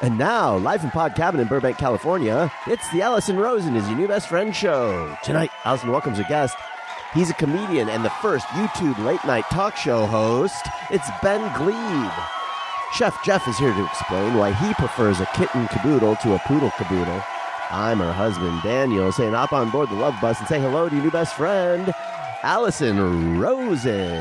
And now, live from Pod Cabin in Burbank, California, it's the Allison Rosen is Your New Best Friend show. Tonight, Allison welcomes a guest. He's a comedian and the first YouTube late-night talk show host. It's Ben Gleib. Chef Jeff is here to explain why he prefers a kitten caboodle to a poodle caboodle. I'm her husband, Daniel, saying hop on board the love bus and say hello to your new best friend, Allison Rosen.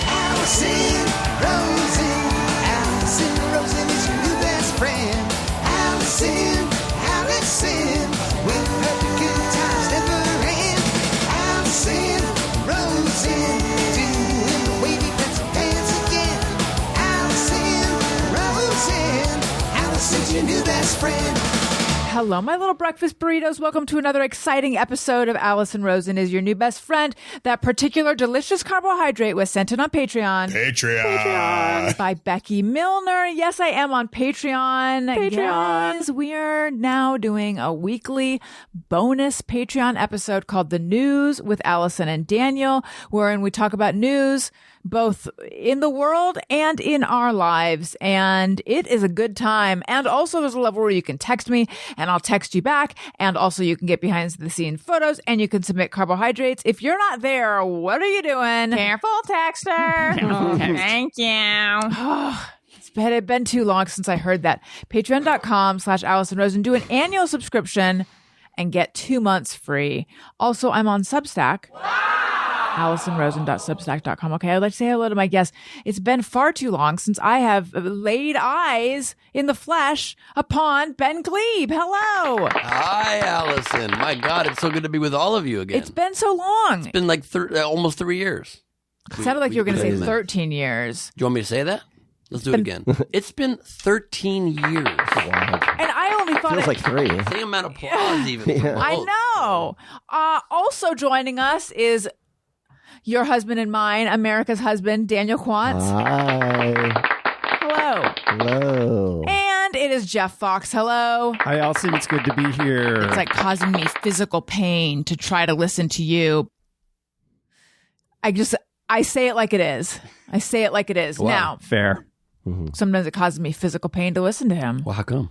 Allison Rosen. Allison Rosen is your new best friend. Allison, with her good times never end. Allison Rosen, doing the wavy pencil dance again. Allison's your new best friend. Hello, my little breakfast burritos. Welcome to another exciting episode of Allison Rosen is Your New Best Friend. That particular delicious carbohydrate was sent in on Patreon by Becky Milner. Yes, I am on Patreon. Guys, we are now doing a weekly bonus Patreon episode called The News with Allison and Daniel, wherein we talk about news both in the world and in our lives. And it is a good time. And also there's a level where you can text me and I'll text you back. And also you can get behind the scene photos and you can submit carbohydrates. If you're not there, what are you doing? Careful, texter. Thank you. It's been too long since I heard that. Patreon.com/Allison Rosen. Do an annual subscription and get 2 months free. Also, I'm on Substack. AllisonRosen.substack.com. Okay, I'd like to say hello to my guest. It's been far too long since I have laid eyes in the flesh upon Ben Gleib. Hello. Hi, Allison. My God, it's so good to be with all of you again. It's been so long. It's been like almost 3 years. It sounded like you were going to say 13 years. Do you want me to say that? Let's do it again. It's been 13 years. Wow. And I only thought Feels like 3. Same amount of applause even. Yeah. I know. Also joining us is your husband and mine, America's husband, Daniel Quantz. Hi. Hello. And it is Jeff Fox. Hello. Hi, Allison. It's good to be here. It's like causing me physical pain to try to listen to you. I say it like it is. Wow. Now, Fair. sometimes it causes me physical pain to listen to him. Well, how come?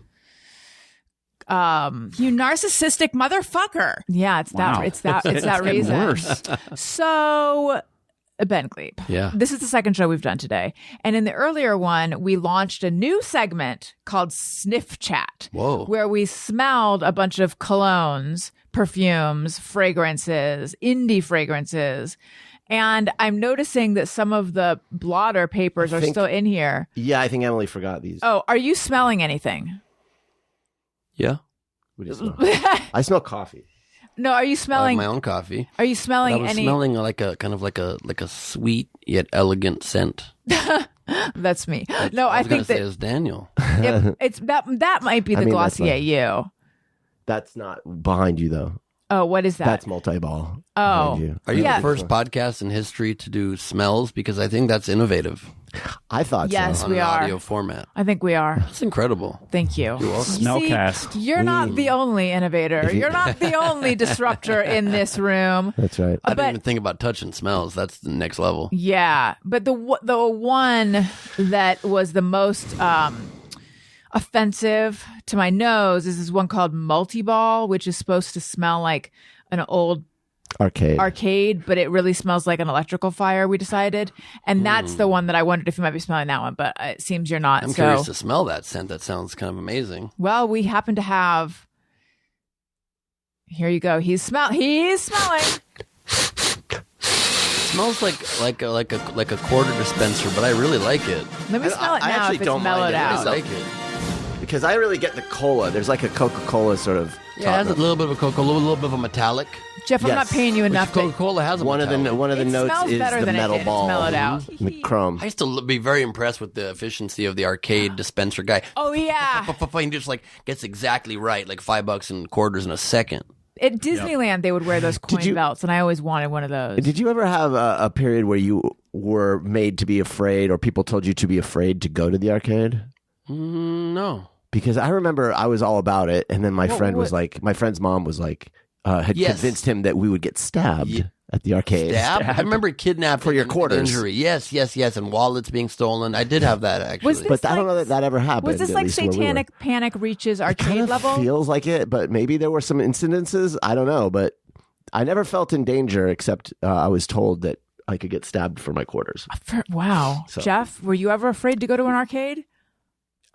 You narcissistic motherfucker. Yeah, it's Wow. that reason. Worse. So, Ben Gleib. Yeah. This is the second show we've done today. And in the earlier one, we launched a new segment called Sniff Chat. Whoa. Where we smelled a bunch of colognes, perfumes, fragrances, indie fragrances. And I'm noticing that some of the blotter papers are still in here. Yeah, I think Emily forgot these. Oh, are you smelling anything? Yeah. What do you smell? I smell coffee. No, are you I have smelling? my own coffee. Are you smelling I was any? smelling like a sweet yet elegant scent. That's me. That's No, all I was gonna think say that is Daniel. it's that might be the that's Glossier fine. you. That's not behind you, though. Oh, what is that? That's multi-ball. Oh. behind you. Are you Yeah. the first podcast in history to do smells? Because I think that's innovative I thought Yes. so. on We an are. audio format. I think we are. That's incredible. Thank you. You're welcome. See, Smellcast. you're not the only innovator. You're not the only disruptor in this room. That's right. I didn't But even think about touching smells. That's the next level. yeah, but the one that was the most offensive to my nose is this one called Multi-Ball, which is supposed to smell like an old arcade, but it really smells like an electrical fire, we decided. And that's the one that I wondered if you might be smelling that one, but it seems you're not. I'm curious to smell that scent. That sounds kind of amazing. Well, we happen to have. Here you go. He's smelling. It smells like a quarter dispenser, but I really like it. Let me smell it I now actually if it's don't mind mellowed it. I out. like it. Because I really get the cola. There's like a Coca-Cola sort of. Yeah, it has a little bit of a Coca-Cola, a little bit of a metallic. Jeff, I'm Yes. not paying you enough. Coca-Cola has a One of the metallic. notes smells is better the than metal it did. ball. It's mellowed out. The chrome. I used to be very impressed with the efficiency of the arcade dispenser guy. Oh yeah. He just like gets exactly right, like $5 and quarters in a second. At Disneyland, they would wear those coin you- belts, and I always wanted one of those. Did you ever have a period where you were made to be afraid, or people told you to be afraid to go to the arcade? No. Because I remember I was all about it, and then my friend's mom was like, had Yes. convinced him that we would get stabbed at the arcade. Stabbed? I remember kidnapped For your and quarters. Injury. Yes, and wallets being stolen. I did have that actually. Was this But I don't know that ever happened. Was this at like least where we were. Satanic Panic reaches Kind arcade of level? feels like it, but maybe there were some incidences. I don't know, but I never felt in danger except I was told that I could get stabbed for my quarters. Wow. So- Jeff, were you ever afraid to go to an arcade?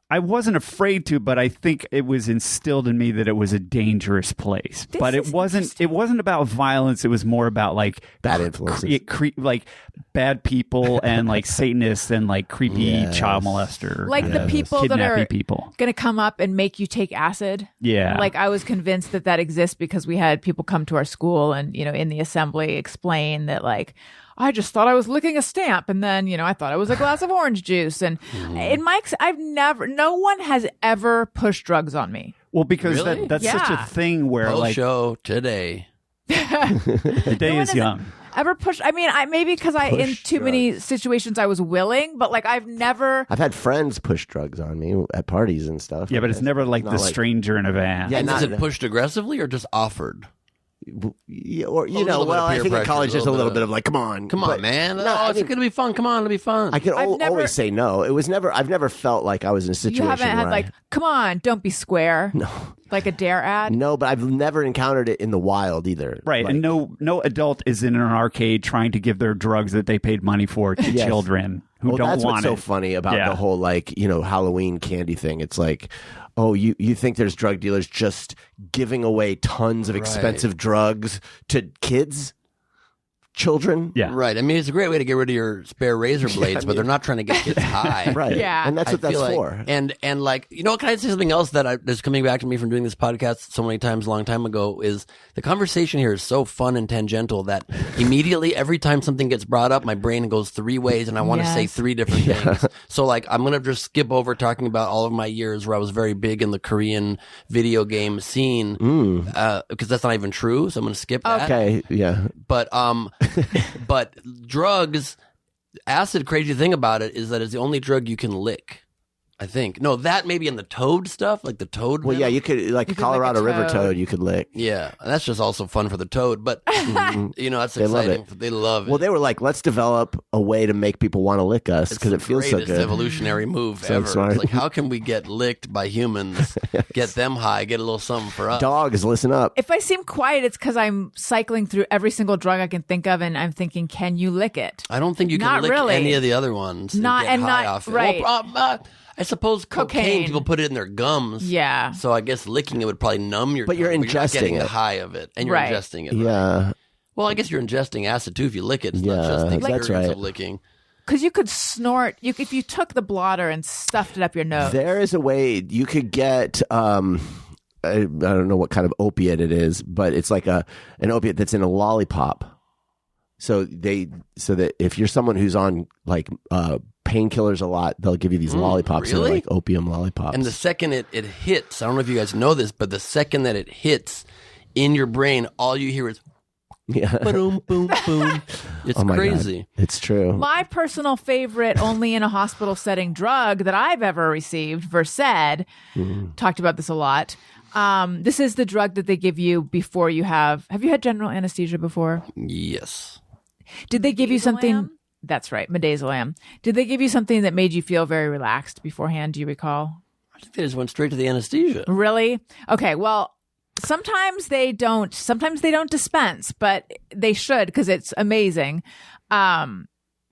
I wasn't afraid to, but I think it was instilled in me that it was a dangerous place. This but is it wasn't about violence. It was more about like Bad influences. like bad people and like Satanists and like creepy Yes. child molester, Like the people that kidnapping are people. going to come up and make you take acid? Yeah. Like I was convinced that exists because we had people come to our school and, in the assembly explain that like, I just thought I was licking a stamp, and then I thought it was a glass of orange juice. And in Mike's, no one has ever pushed drugs on me. Well, because Really? that's such a Yeah. thing where Post like show today. the day one is has young. Ever pushed? I mean, maybe because in too many situations I was willing, but like I've never. I've had friends push drugs on me at parties and stuff. Yeah, but it's never like not the stranger in a van. Yeah, And not- is it pushed aggressively or just offered? Yeah, or A little bit of I peer think in pressure, college a there's a little little bit bit of- of like, come on, Come on, But- man. No, Oh, I it's mean, going to be fun. Come on, it'll be fun. I can I've never- always say no. I've never felt like I was in a You situation haven't had where like, come on, don't be square. No. Like a dare ad. no, but I've never encountered it in the wild either. Right, Like, and no adult is in an arcade trying to give their drugs that they paid money for to Yes. children who well, don't that's want what's so it. funny about Yeah. the whole like Halloween candy thing. It's like, oh, you think there's drug dealers just giving away tons of expensive drugs to kids, children? Yeah. Right. I mean, it's a great way to get rid of your spare razor blades, but they're not trying to get kids high. Right. Yeah. And that's what I feel that's like- for. And like, can I say something else that's coming back to me from doing this podcast so many times a long time ago is the conversation here is so fun and tangential that immediately every time something gets brought up, my brain goes three ways and I want to say Yes. three different things. So like, I'm going to just skip over talking about all of my years where I was very big in the Korean video game scene, because that's not even true. So I'm going to skip that. Okay. Yeah. But but drugs, acid, crazy thing about it is that it's the only drug you can lick. I think. No, that maybe in the toad stuff, like the toad. Well, yeah, venom. you could like You could Colorado lick a River toad. toad. You could lick. Yeah, and that's just also fun for the toad. But that's They love exciting. it. They love it. Well, they were like, let's develop a way to make people want to lick us It's because the it feels so greatest good. evolutionary move So ever. smart. It's like, how can we get licked by humans, get them high, get a little something for us? Dogs, listen up. If I seem quiet, it's because I'm cycling through every single drug I can think of, and I'm thinking, can you lick it? I don't think you can Not lick really. any of the other ones. Not- get and high not- off it. right. Well, I suppose cocaine. Cocaine. People put it in their gums. Yeah. So I guess licking it would probably numb your. But you're tongue, not getting ingesting the it. high of it, and you're Right. ingesting it. Right? Yeah. Well, I guess you're ingesting acid too if you lick it. It's Yeah, not just the that's experience right. of licking. Because you could snort. If you took the blotter and stuffed it up your nose. There is a way you could get. I don't know what kind of opiate it is, but it's like an opiate that's in a lollipop. So that if you're someone who's on like painkillers a lot, they'll give you these lollipops that are really? like opium lollipops. And the second it hits, I don't know if you guys know this, but the second that it hits in your brain, all you hear is yeah. boom, boom, boom. It's Oh my God. crazy. It's true. My personal favorite, only in a hospital setting drug that I've ever received, Versed, talked about this a lot. This is the drug that they give you before you have you had general anesthesia before? Yes. Did they give you something? Midazolam? That's right, midazolam. Did they give you something that made you feel very relaxed beforehand? Do you recall? I think they just went straight to the anesthesia. Really? Okay. Well, sometimes they don't. Sometimes they don't dispense, but they should because it's amazing.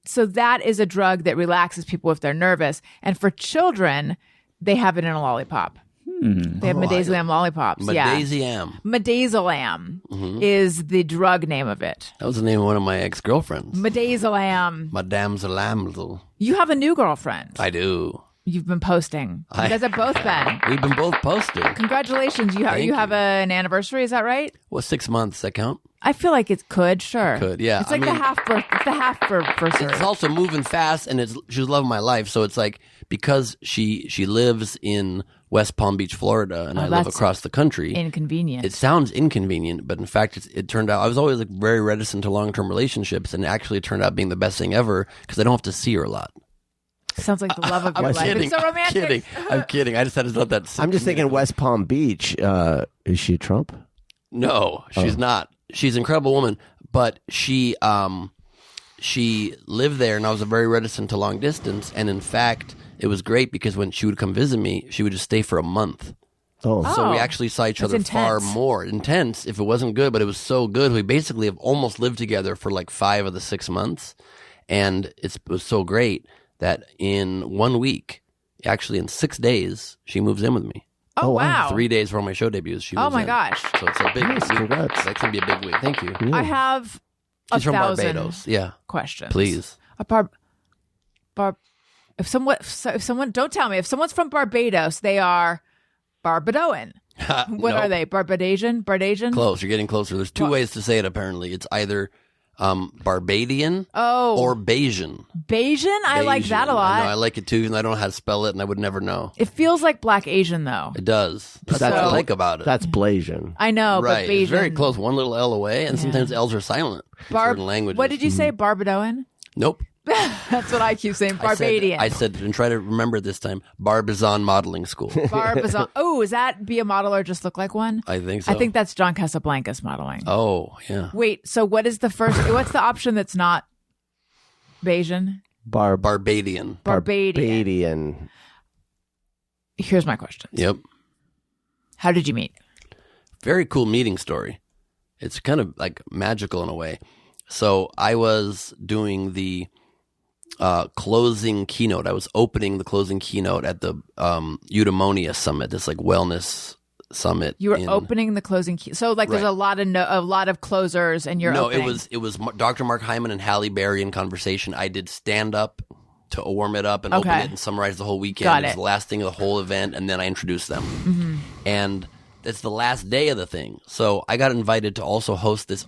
So that is a drug that relaxes people if they're nervous. And for children, they have it in a lollipop. They have midazolam lollipops. Yeah. Midazolam. Midazolam is the drug name of it. That was the name of one of my ex-girlfriends. Midazolam. Madame Zalamzel. You have a new girlfriend. I do. You've been posting. You guys have both been. We've been both posting. Congratulations. You Thank have you. an anniversary. Is that right? Well, 6 months, that count? I feel like it could. Sure. Could, yeah. It's like I the mean- half birth. It's the half for It's sure. also moving fast, and she's loving my life. So it's like, because she lives in West Palm Beach, Florida, and I live that's across the country. Inconvenient. It sounds inconvenient, but in fact, it turned out I was always like very reticent to long-term relationships, and actually it turned out being the best thing ever because I don't have to see her a lot. Sounds like the love of I'm your life. kidding. It's so romantic. I'm kidding. I'm kidding. I just had to let that. I'm just thinking West Palm Beach. Is she Trump? No, Oh. she's not. She's an incredible woman, But she lived there, and I was very reticent to long distance. And in fact, it was great because when she would come visit me, she would just stay for a month. Oh. So we actually saw each other far more. Intense if it wasn't good, but it was so good. We basically have almost lived together for like 5 of the 6 months. And it was so great that in 1 week, actually in 6 days, she moves in with me. Oh, wow. 3 days before my show debuts, she moves Oh, my in. gosh. So it's a big week. Congrats. That can be a big week. Thank you. I have She's from 1,000 Barbados. Yeah. questions. Please. If someone, don't tell me, if someone's from Barbados, they are Barbadoan. What are they? Barbadian? Close. You're getting closer. There's 2 ways to say it, apparently. It's either Barbadian or Basian. Basian? I like that a lot. I know, I like it too, even though I don't know how to spell it, and I would never know. It feels like Black Asian, though. It does. That's what I like about it. That's Blasian. I know, right. but Basian. It's very close. One little L away, and sometimes L's are silent in certain languages. What did you say? Barbadoan? Nope. That's what I keep saying. Barbadian. I said, and try to remember it this time, Barbizon Modeling School. Barbizon. Oh, is that be a model or just look like one? I think so. I think that's John Casablancas modeling. Oh, yeah. Wait, so what is the first? What's the option that's not Bayesian? Barbadian. Barbadian. Here's my question. Yep. How did you meet? Very cool meeting story. It's kind of like magical in a way. So I was doing the closing keynote. I was opening the closing keynote at the Eudaimonia Summit, this like wellness summit. You were opening the closing key. So like there's a lot of closers and you're opening. it was Dr. Mark Hyman and Halle Berry in conversation. I did stand up to warm it up and open it and summarize the whole weekend. It was the last thing of the whole event, and then I introduced them. Mm-hmm. And it's the last day of the thing. So I got invited to also host this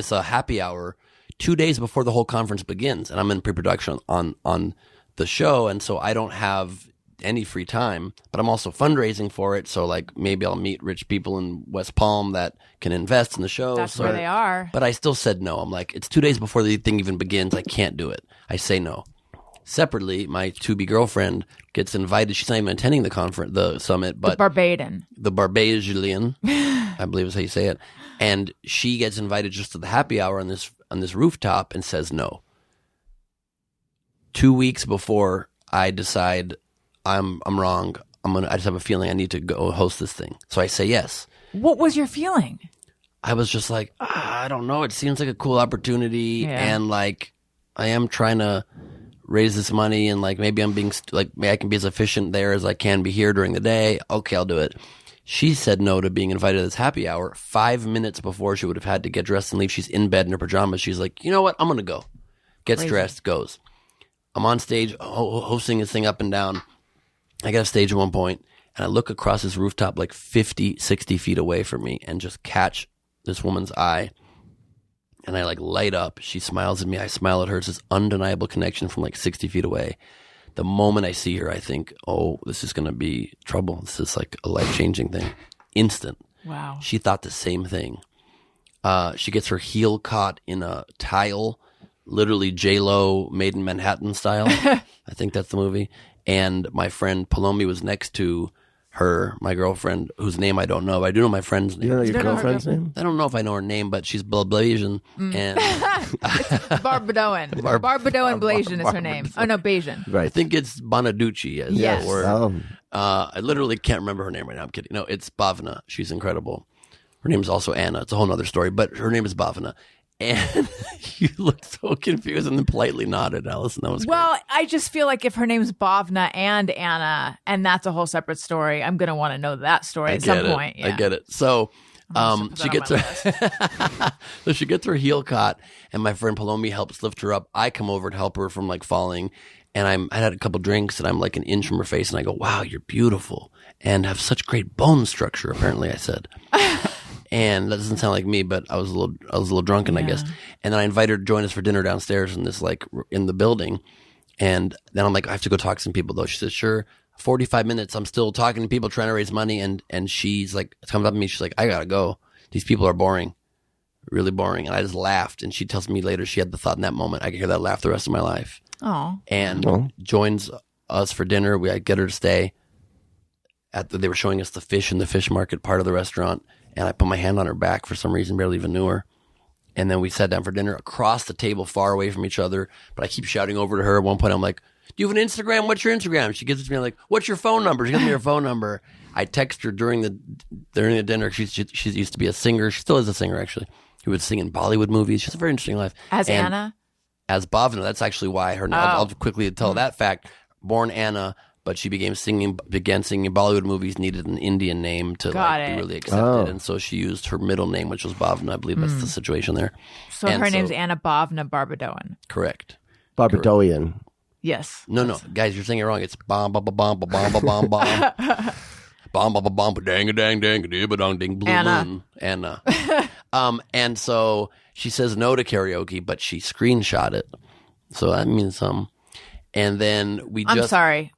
happy hour 2 days before the whole conference begins. And I'm in pre-production on the show. And so I don't have any free time, but I'm also fundraising for it. So like maybe I'll meet rich people in West Palm that can invest in the show. That's where they are. But I still said no. I'm like, it's 2 days before the thing even begins. I can't do it. I say no. Separately, my to-be girlfriend gets invited. She's not even attending the summit, but the Barbadian, I believe is how you say it. And she gets invited just to the happy hour on this rooftop and says no. 2 weeks before I decide I'm wrong, I just have a feeling I need to go host this thing. So I say yes. What was your feeling? I was just like, I don't know. It seems like a cool opportunity, and like I am trying to raise this money, and like maybe I'm being maybe I can be as efficient there as I can be here during the day. Okay, I'll do it. She said no to being invited to this happy hour 5 minutes before she would have had to get dressed and leave. She's in bed in her pajamas. She's like, you know what? I'm going to go. Gets dressed, goes. I'm on stage hosting this thing up and down. I get off stage at one point, and I look across this rooftop like 50, 60 feet away from me and just catch this woman's eye. And I like light up. She smiles at me. I smile at her. It's this undeniable connection from like 60 feet away. The moment I see her, I think, oh, this is going to be trouble. This is like a life-changing thing. Instant. Wow. She thought the same thing. She gets her heel caught in a tile, literally J-Lo Made in Manhattan style. I think that's the movie. And my friend Palomi was next to her, my girlfriend, whose name I don't know, but I do know my friend's name. You know your girlfriend's name? I don't know if I know her name, but she's Blasian. And Barbadoan. Barbadoan Blasian is her name. Oh, no, Bayesian. Right. I think it's Bonaducci. Yes. I literally can't remember her name right now. I'm kidding. No, it's Bhavna. She's incredible. Her name is also Anna. It's a whole other story, but her name is Bhavna. And you looked so confused and then politely nodded, Allison. That was great. Well, I just feel like if her name's Bhavna and Anna, and that's a whole separate story, I'm going to want to know that story at some point. Yeah. I get it. So she gets her heel caught, and my friend Palomi helps lift her up. I come over to help her from like falling, and I had a couple drinks, and I'm like an inch from her face, and I go, "Wow, you're beautiful and have such great bone structure." Apparently, I said. And that doesn't sound like me, but I was a little drunken, I guess. And then I invited her to join us for dinner downstairs in this in the building. And then I'm like, I have to go talk to some people though. She says, sure. 45 minutes. I'm still talking to people trying to raise money. And she's like, comes up to me. She's like, I gotta go. These people are boring, really boring. And I just laughed. And she tells me later she had the thought in that moment, I could hear that laugh the rest of my life. Oh. And joins us for dinner. I get her to stay. They were showing us the fish in the fish market part of the restaurant. And I put my hand on her back for some reason, barely even knew her. And then we sat down for dinner across the table, far away from each other. But I keep shouting over to her. At one point, I'm like, do you have an Instagram? What's your Instagram? She gives it to me. I'm like, what's your phone number? She gives me her phone number. I text her during the dinner. She used to be a singer. She still is a singer, actually. Who would sing in Bollywood movies. She has a very interesting life. As Anna? As Bhavna. That's actually why her name. I'll quickly tell that fact. Born Anna, but she began singing in Bollywood movies, needed an Indian name to be really accepted. And so she used her middle name, which was Bhavna. I believe that's the situation there. So her name's Anna Bhavna Barbadoan. Correct. Barbadoan. Yes. No. Guys, you're saying it wrong. It's bomb, bomb, bomb, bomb, bomb, bomb, bomb. Bomb, bomb, bomb, dang, dang, dang, dang, ding, blue moon. Anna. And so she says no to karaoke, but she screenshot it. So that means something. And then I'm sorry.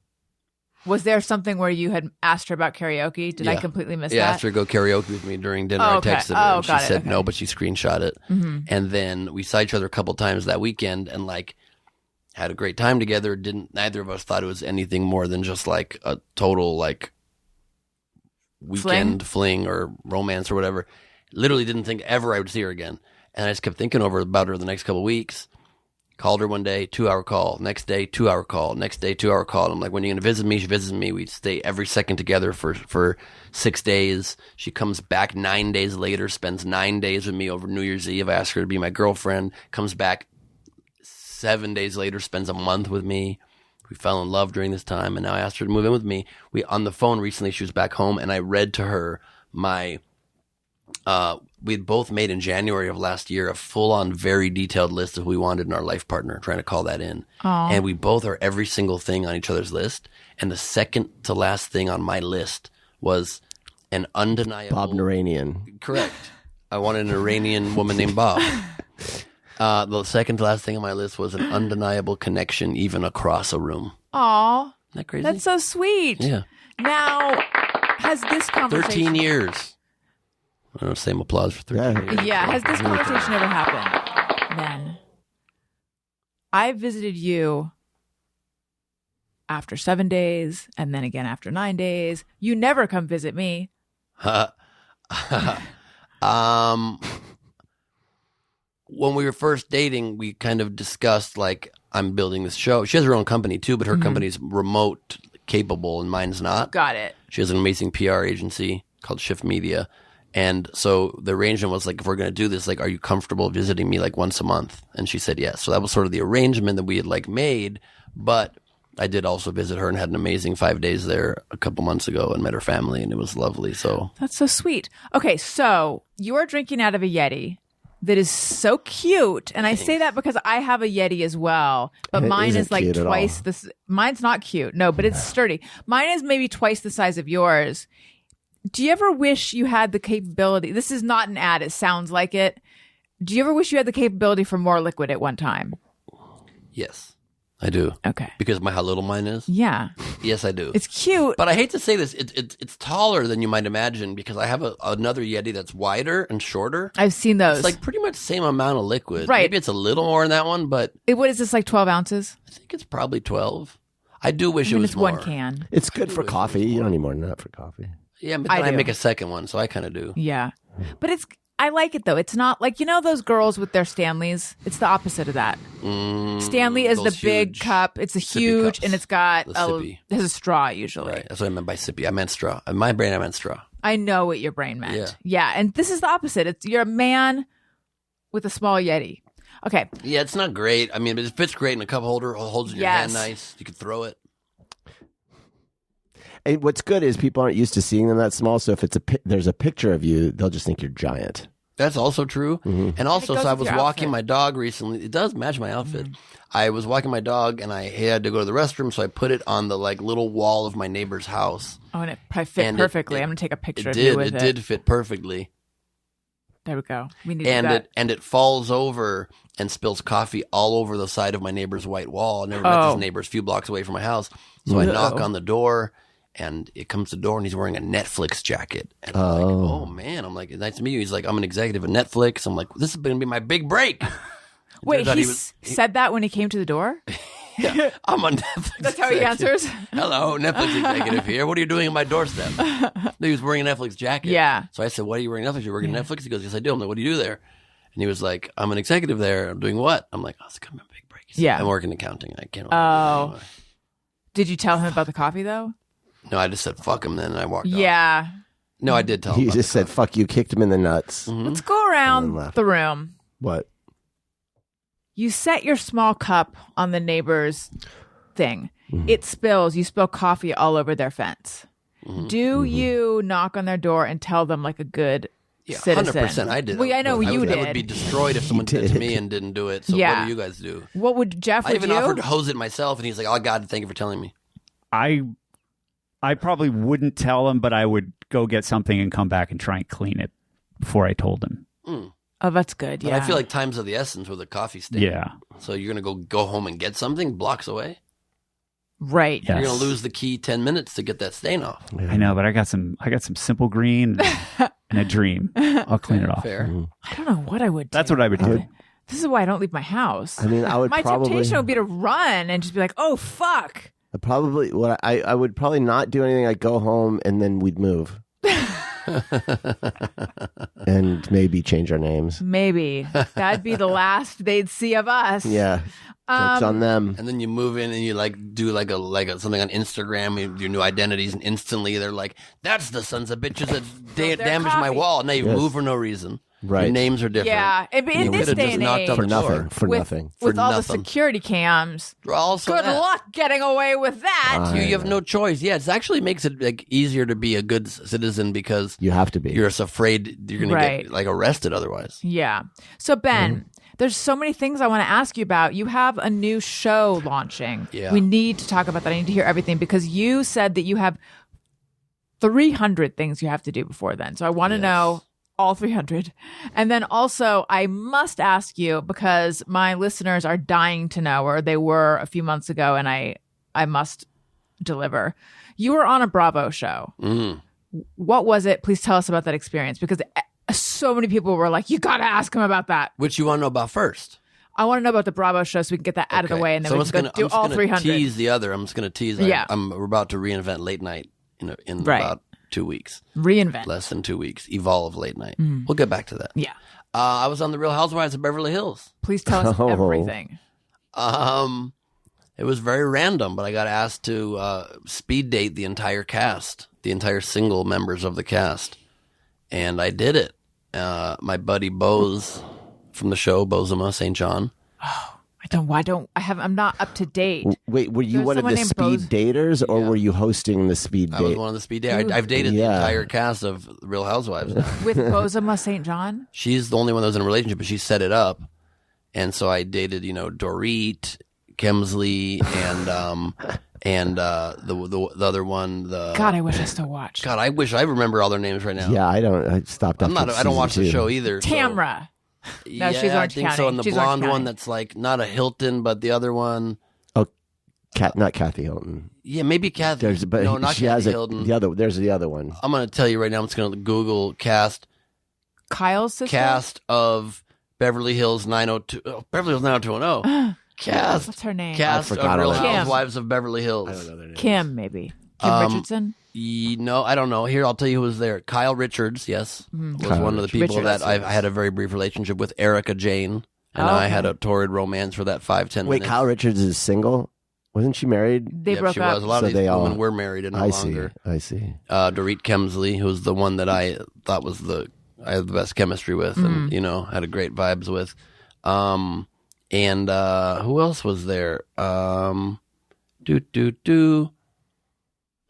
Was there something where you had asked her about karaoke? Did I completely miss that? Yeah, I asked her to go karaoke with me during dinner. I texted her and she said no, but she screenshot it. Mm-hmm. And then we saw each other a couple times that weekend and had a great time together. Neither of us thought it was anything more than just like a total weekend fling or romance or whatever. Literally didn't think ever I would see her again. And I just kept thinking about her the next couple of weeks. Called her one day, 2-hour call. Next day, 2-hour call. Next day, 2-hour call. I'm like, when are you going to visit me? She visits me. We stay every second together for 6 days. She comes back 9 days later, spends 9 days with me over New Year's Eve. I ask her to be my girlfriend. Comes back 7 days later, spends a month with me. We fell in love during this time, and now I asked her to move in with me. We on the phone recently, she was back home, and I read to her my we had both made in January of last year a full-on, very detailed list of who we wanted in our life partner, trying to call that in. Aww. And we both are every single thing on each other's list. And the second to last thing on my list was an undeniable... Bob Naranian. Correct. I wanted an Iranian woman named Bob. The second to last thing on my list was an undeniable connection even across a room. Aw. Isn't that crazy? That's so sweet. Yeah. Now, has this conversation... 13 years. I don't know, same applause for 13 years. Yeah. Has this conversation ever happened? Then I visited you after 7 days and then again after 9 days. You never come visit me. When we were first dating, we kind of discussed, I'm building this show. She has her own company too, but her company's remote capable and mine's not. Got it. She has an amazing PR agency called Shift Media. And so the arrangement was if we're going to do this, are you comfortable visiting me once a month? And she said yes. So that was sort of the arrangement that we had made. But I did also visit her and had an amazing 5 days there a couple months ago and met her family, and it was lovely. So that's so sweet. Okay, so you are drinking out of a Yeti that is so cute, and I say that because I have a Yeti as well, but mine is twice this. Mine's not cute, no, but it's sturdy. Mine is maybe twice the size of yours. Do you ever wish you had the capability? This is not an ad. It sounds like it. Do you ever wish you had the capability for more liquid at one time? Yes, I do. Okay. Because how little mine is? Yeah. Yes, I do. It's cute. But I hate to say this. It's taller than you might imagine because I have another Yeti that's wider and shorter. I've seen those. It's pretty much the same amount of liquid. Right. Maybe it's a little more in that one, but... What is this, 12 ounces? I think it's probably 12. I do wish it was it's more. one can. It's good for coffee. You don't need more than that for coffee. Yeah, but then I make a second one, so I kind of do. Yeah. But I like it, though. It's not those girls with their Stanleys? It's the opposite of that. Stanley is the big cup. It's a huge, and it's got it has a straw usually. Right. That's what I meant by sippy. I meant straw. In my brain, I meant straw. I know what your brain meant. Yeah. And this is the opposite. You're a man with a small Yeti. Okay. Yeah, it's not great. I mean, it fits great in a cup holder. It holds in your hand nice. You can throw it. And what's good is people aren't used to seeing them that small. So if there's a picture of you, they'll just think you're giant. That's also true. Mm-hmm. And also, so I was walking my dog recently. It does match my outfit. Mm-hmm. I was walking my dog and I had to go to the restroom. So I put it on the little wall of my neighbor's house. Oh, and it probably fit perfectly. I'm going to take a picture of you with it. It did fit perfectly. There we go. We need that. And it falls over and spills coffee all over the side of my neighbor's white wall. I never met this neighbor. It's a few blocks away from my house. So I knock on the door. And it comes to the door, and he's wearing a Netflix jacket. And I'm like, oh, man. I'm like, nice to meet you. He's like, I'm an executive at Netflix. I'm like, this is going to be my big break. Wait, he said that when he came to the door? Yeah, I'm on Netflix. That's how he answers? Hello, Netflix executive here. What are you doing at my doorstep? He was wearing a Netflix jacket. Yeah. So I said, what are you wearing Netflix? You're working at Netflix? He goes, yes, I do. I'm like, what do you do there? And he was like, I'm an executive there. I'm doing what? I'm like, oh, it's kind of a big break. He's like, Yeah. I'm working accounting. I can't. Oh. Did you tell him about the coffee, though? No, I just said, fuck him then, and I walked off. Yeah. No, I did tell him. You about just the said, fuck you, kicked him in the nuts. Let's go around left. the room. What? You set your small cup on the neighbor's thing. It spills. You spill coffee all over their fence. Do you knock on their door and tell them like a good citizen? 100%. I did. Well, I know you I did. would be destroyed if someone did to me and didn't do it. So Yeah. what do you guys do? What would Jeff? I Would even you? offered to hose it myself, and he's like, "Oh God, thank you for telling me." I probably wouldn't tell him, but I would go get something and come back and try and clean it before I told him. Oh, that's good. But Yeah. I feel like time's of the essence with a coffee stain. Yeah. So you're gonna go home and get something blocks away. right. Yeah. You're gonna lose the key 10 minutes to get that stain off. I know, but I got some simple green and a dream. I'll clean it off. Fair. I don't know what I would do. That's what I would do. This is why I don't leave my house. I mean, I would My probably... temptation would be to run and just be like, "Oh fuck." Probably what I would probably not do anything. I'd go home and then we'd move. And maybe change our names. Maybe that'd be the last they'd see of us. Yeah. Jokes on them. And then you move in and you do like a something on Instagram with your new identities, and instantly they're like, "That's the sons of bitches that their damaged my coffee. wall." And they Yes. move for no reason. Right. Your names are different. Yeah. In You this could've day just and knocked age, on For the nothing. door. For with, nothing. with For all nothing. the security cams, Also, good that. luck getting away with that. You have no choice. Yeah, it actually makes it like easier to be a good citizen because You have to be. you're just afraid you're going Right. to get like arrested otherwise. Yeah. So Ben, there's so many things I want to ask you about. You have a new show launching. Yeah. We need to talk about that. I need to hear everything because you said that you have 300 things you have to do before then. So I want to know all 300. And then also I must ask you because my listeners are dying to know, or they were a few months ago, and I must deliver. You were on a Bravo show. What was it? Please tell us about that experience because so many people were like, you got to ask him about that. Which you want to know about first? I want to know about the Bravo show so we can get that out of the Okay. way and then So we I'm can just go do gonna all 300. tease the other. I'm just going to tease. Yeah. We're about to reinvent late night in Right. about 2 weeks. Reinvent. Less than 2 weeks. Evolve late night. We'll get back to that. Yeah. I was on the Real Housewives of Beverly Hills. Please tell us Oh. everything. It was very random, but I got asked to speed date the entire cast, the entire single members of the cast, and I did it. My buddy Bose from the show, Bozema St. John. I'm not up to date. Wait, were you There's one of someone the named speed Bose- daters or were you hosting the speed I was date? one of the speed daters. I've dated the Yeah. entire cast of Real Housewives. With Bozema St. John? She's the only one that was in a relationship, but she set it up. And so I dated, Dorit, Kemsley, and the other one. God, I wish I still watched. God, I wish I remember all their names right now. Yeah, I stopped I'm after not. I don't watch the season show 2. either. so- Tamra. No, she's Yeah, Orange I think County. so. And the She's Orange blonde County. one that's like not a Hilton, but the other one. Not Kathy Hilton. Yeah, maybe Kathy. But no, not she Kathy has Hilton. There's the other one. I'm going to tell you right now. I'm just going to Google Kyle's sister? cast of Beverly Hills 902. Oh, Beverly Hills 90210. Cast. What's her name? Cast of forgot Real already. Kim. Housewives of Beverly Hills. I don't know their names. Kim, maybe. Kim Richardson? No, I don't know. Here, I'll tell you who was there. Kyle Richards, yes, was Kyle one of the people Richards. that I had a very brief relationship with. Erica Jane, and Oh, I okay. had a torrid romance for that 5-10 Wait, minutes. Kyle Richards is single? Wasn't she married? They Yep, broke she up. was. A lot So of these they all- women were married and no I longer. see. Dorit Kemsley, who was the one that I thought was I had the best chemistry with, and had a great vibes with. And who else was there?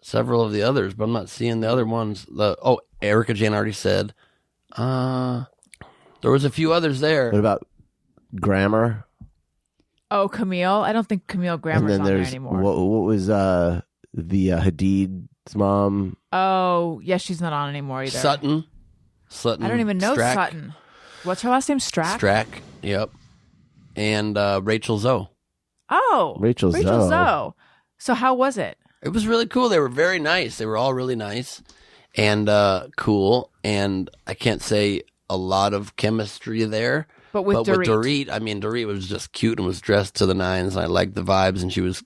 Several of the others, but I'm not seeing the other ones. Erica Jane already said. There was a few others there. What about Grammar? Oh, Camille? I don't think Camille And Grammer's then on there there's anymore. what was the Hadid's mom? Oh, yeah, she's not on anymore either. Sutton. I don't even know Strack. Sutton. What's her last name? Strack? Strack. Yep. And Rachel Zoe. Oh. Rachel Zoe. So how was it? It was really cool. They were very nice. They were all really nice and cool. And I can't say a lot of chemistry there. But with Dorit, I mean, Dorit was just cute and was dressed to the nines. And I liked the vibes, and she was,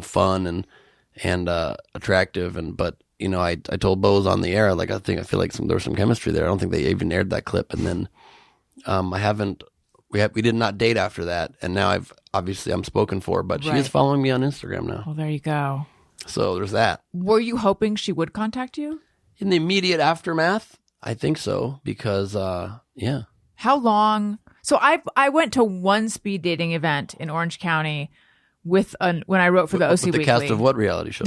fun and attractive. But I told Bose on the air, like I feel like there was some chemistry there. I don't think they even aired that clip. And then I haven't. We did not date after that, and now I'm spoken for, but she is Right. following me on Instagram now. Well, there you go. So there's that. Were you hoping she would contact you? In the immediate aftermath, I think so, because yeah. How long? So I went to one speed dating event in Orange County when I wrote for the OC With the Weekly. cast of what reality show?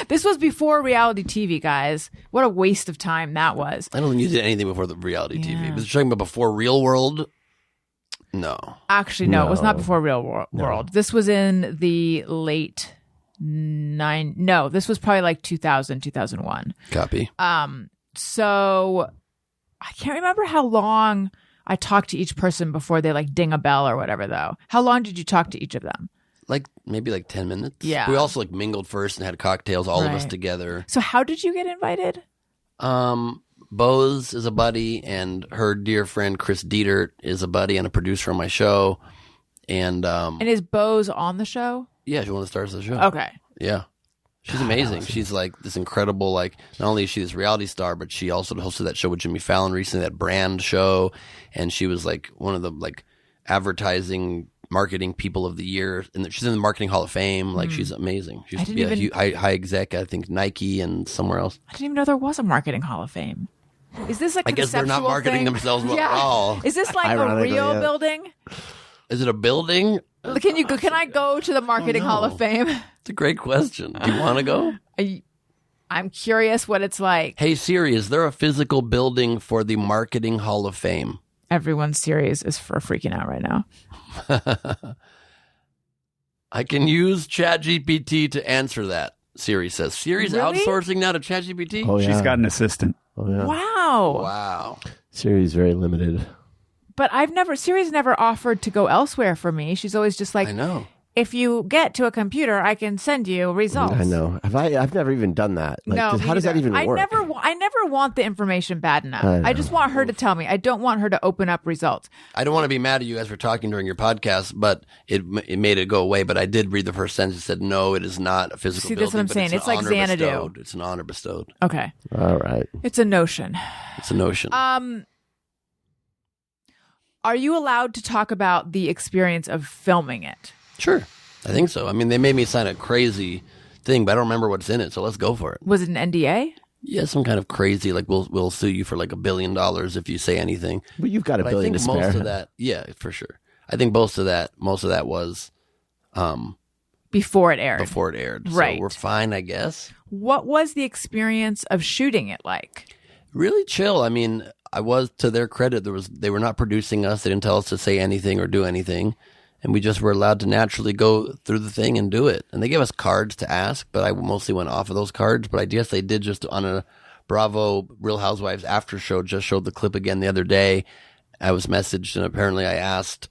This was before reality TV, guys. What a waste of time that was. I don't think you did anything before the reality Yeah. TV. Was you talking about before Real World? No. Actually, no, it was not No. before Real World. This was in the late this was probably like 2000, 2001. Copy. So I can't remember how long I talked to each person before they like ding a bell or whatever, though. How long did you talk to each of them? Maybe 10 minutes. Yeah. We also mingled first and had cocktails, all of us Right. together. So how did you get invited? Bose is a buddy, and her dear friend Chris Dietert is a buddy and a producer on my show. And And is Bose on the show? yeah, she's one of the stars of the show. Okay. Yeah. She's amazing. She's like this incredible, not only is she this reality star, but she also hosted that show with Jimmy Fallon recently, that Brand show. And she was one of the advertising marketing people of the year. And she's in the Marketing Hall of Fame. She's amazing. She used to be didn't a high exec, I think Nike and somewhere else. I didn't even know there was a Marketing Hall of Fame. Is this a I guess they're not conceptual marketing thing? themselves well Yeah. at all. Is this like a Ironically, real yeah. building? Is it a building? Can I go to the Marketing Hall of Fame? It's a great question. Do you want to go? I'm curious what it's like. Hey Siri, is there a physical building for the Marketing Hall of Fame? Everyone's series is freaking out right now. I can use ChatGPT to answer that, Siri says. Siri's Really? outsourcing now to ChatGPT? Oh, yeah. She's got an assistant. Oh, yeah. Wow. Wow. Siri's very limited. But Siri's never offered to go elsewhere for me. She's always just like, I know. if you get to a computer, I can send you results. I know. I've never even done that. No, how does that even work? I never want the information bad enough. I know. I just want her to tell me. I don't want her to open up results. I don't want to be mad at you guys for talking during your podcast, but it made it go away. But I did read the first sentence. It said, no, it is not a physical See, building. that's what I'm but saying. It's an like honor Xanadu. bestowed. It's an honor bestowed. Okay. All right. It's a notion. It's a notion. Are you allowed to talk about the experience of filming it? Sure. I think so. I mean, they made me sign a crazy thing, but I don't remember what's in it, so let's go for it. Was it an NDA? Yeah, some kind of crazy, we'll sue you for $1 billion if you say anything. But you've got a But I billion think to spare. most of that, yeah, for sure. I think most of that was Before it aired. before it aired. Right. So we're fine, I guess. What was the experience of shooting it like? Really chill. I mean, to their credit, they were not producing us. They didn't tell us to say anything or do anything. And we just were allowed to naturally go through the thing and do it. And they gave us cards to ask, but I mostly went off of those cards. But I guess they did just on a Bravo Real Housewives after show, just showed the clip again the other day. I was messaged and apparently I asked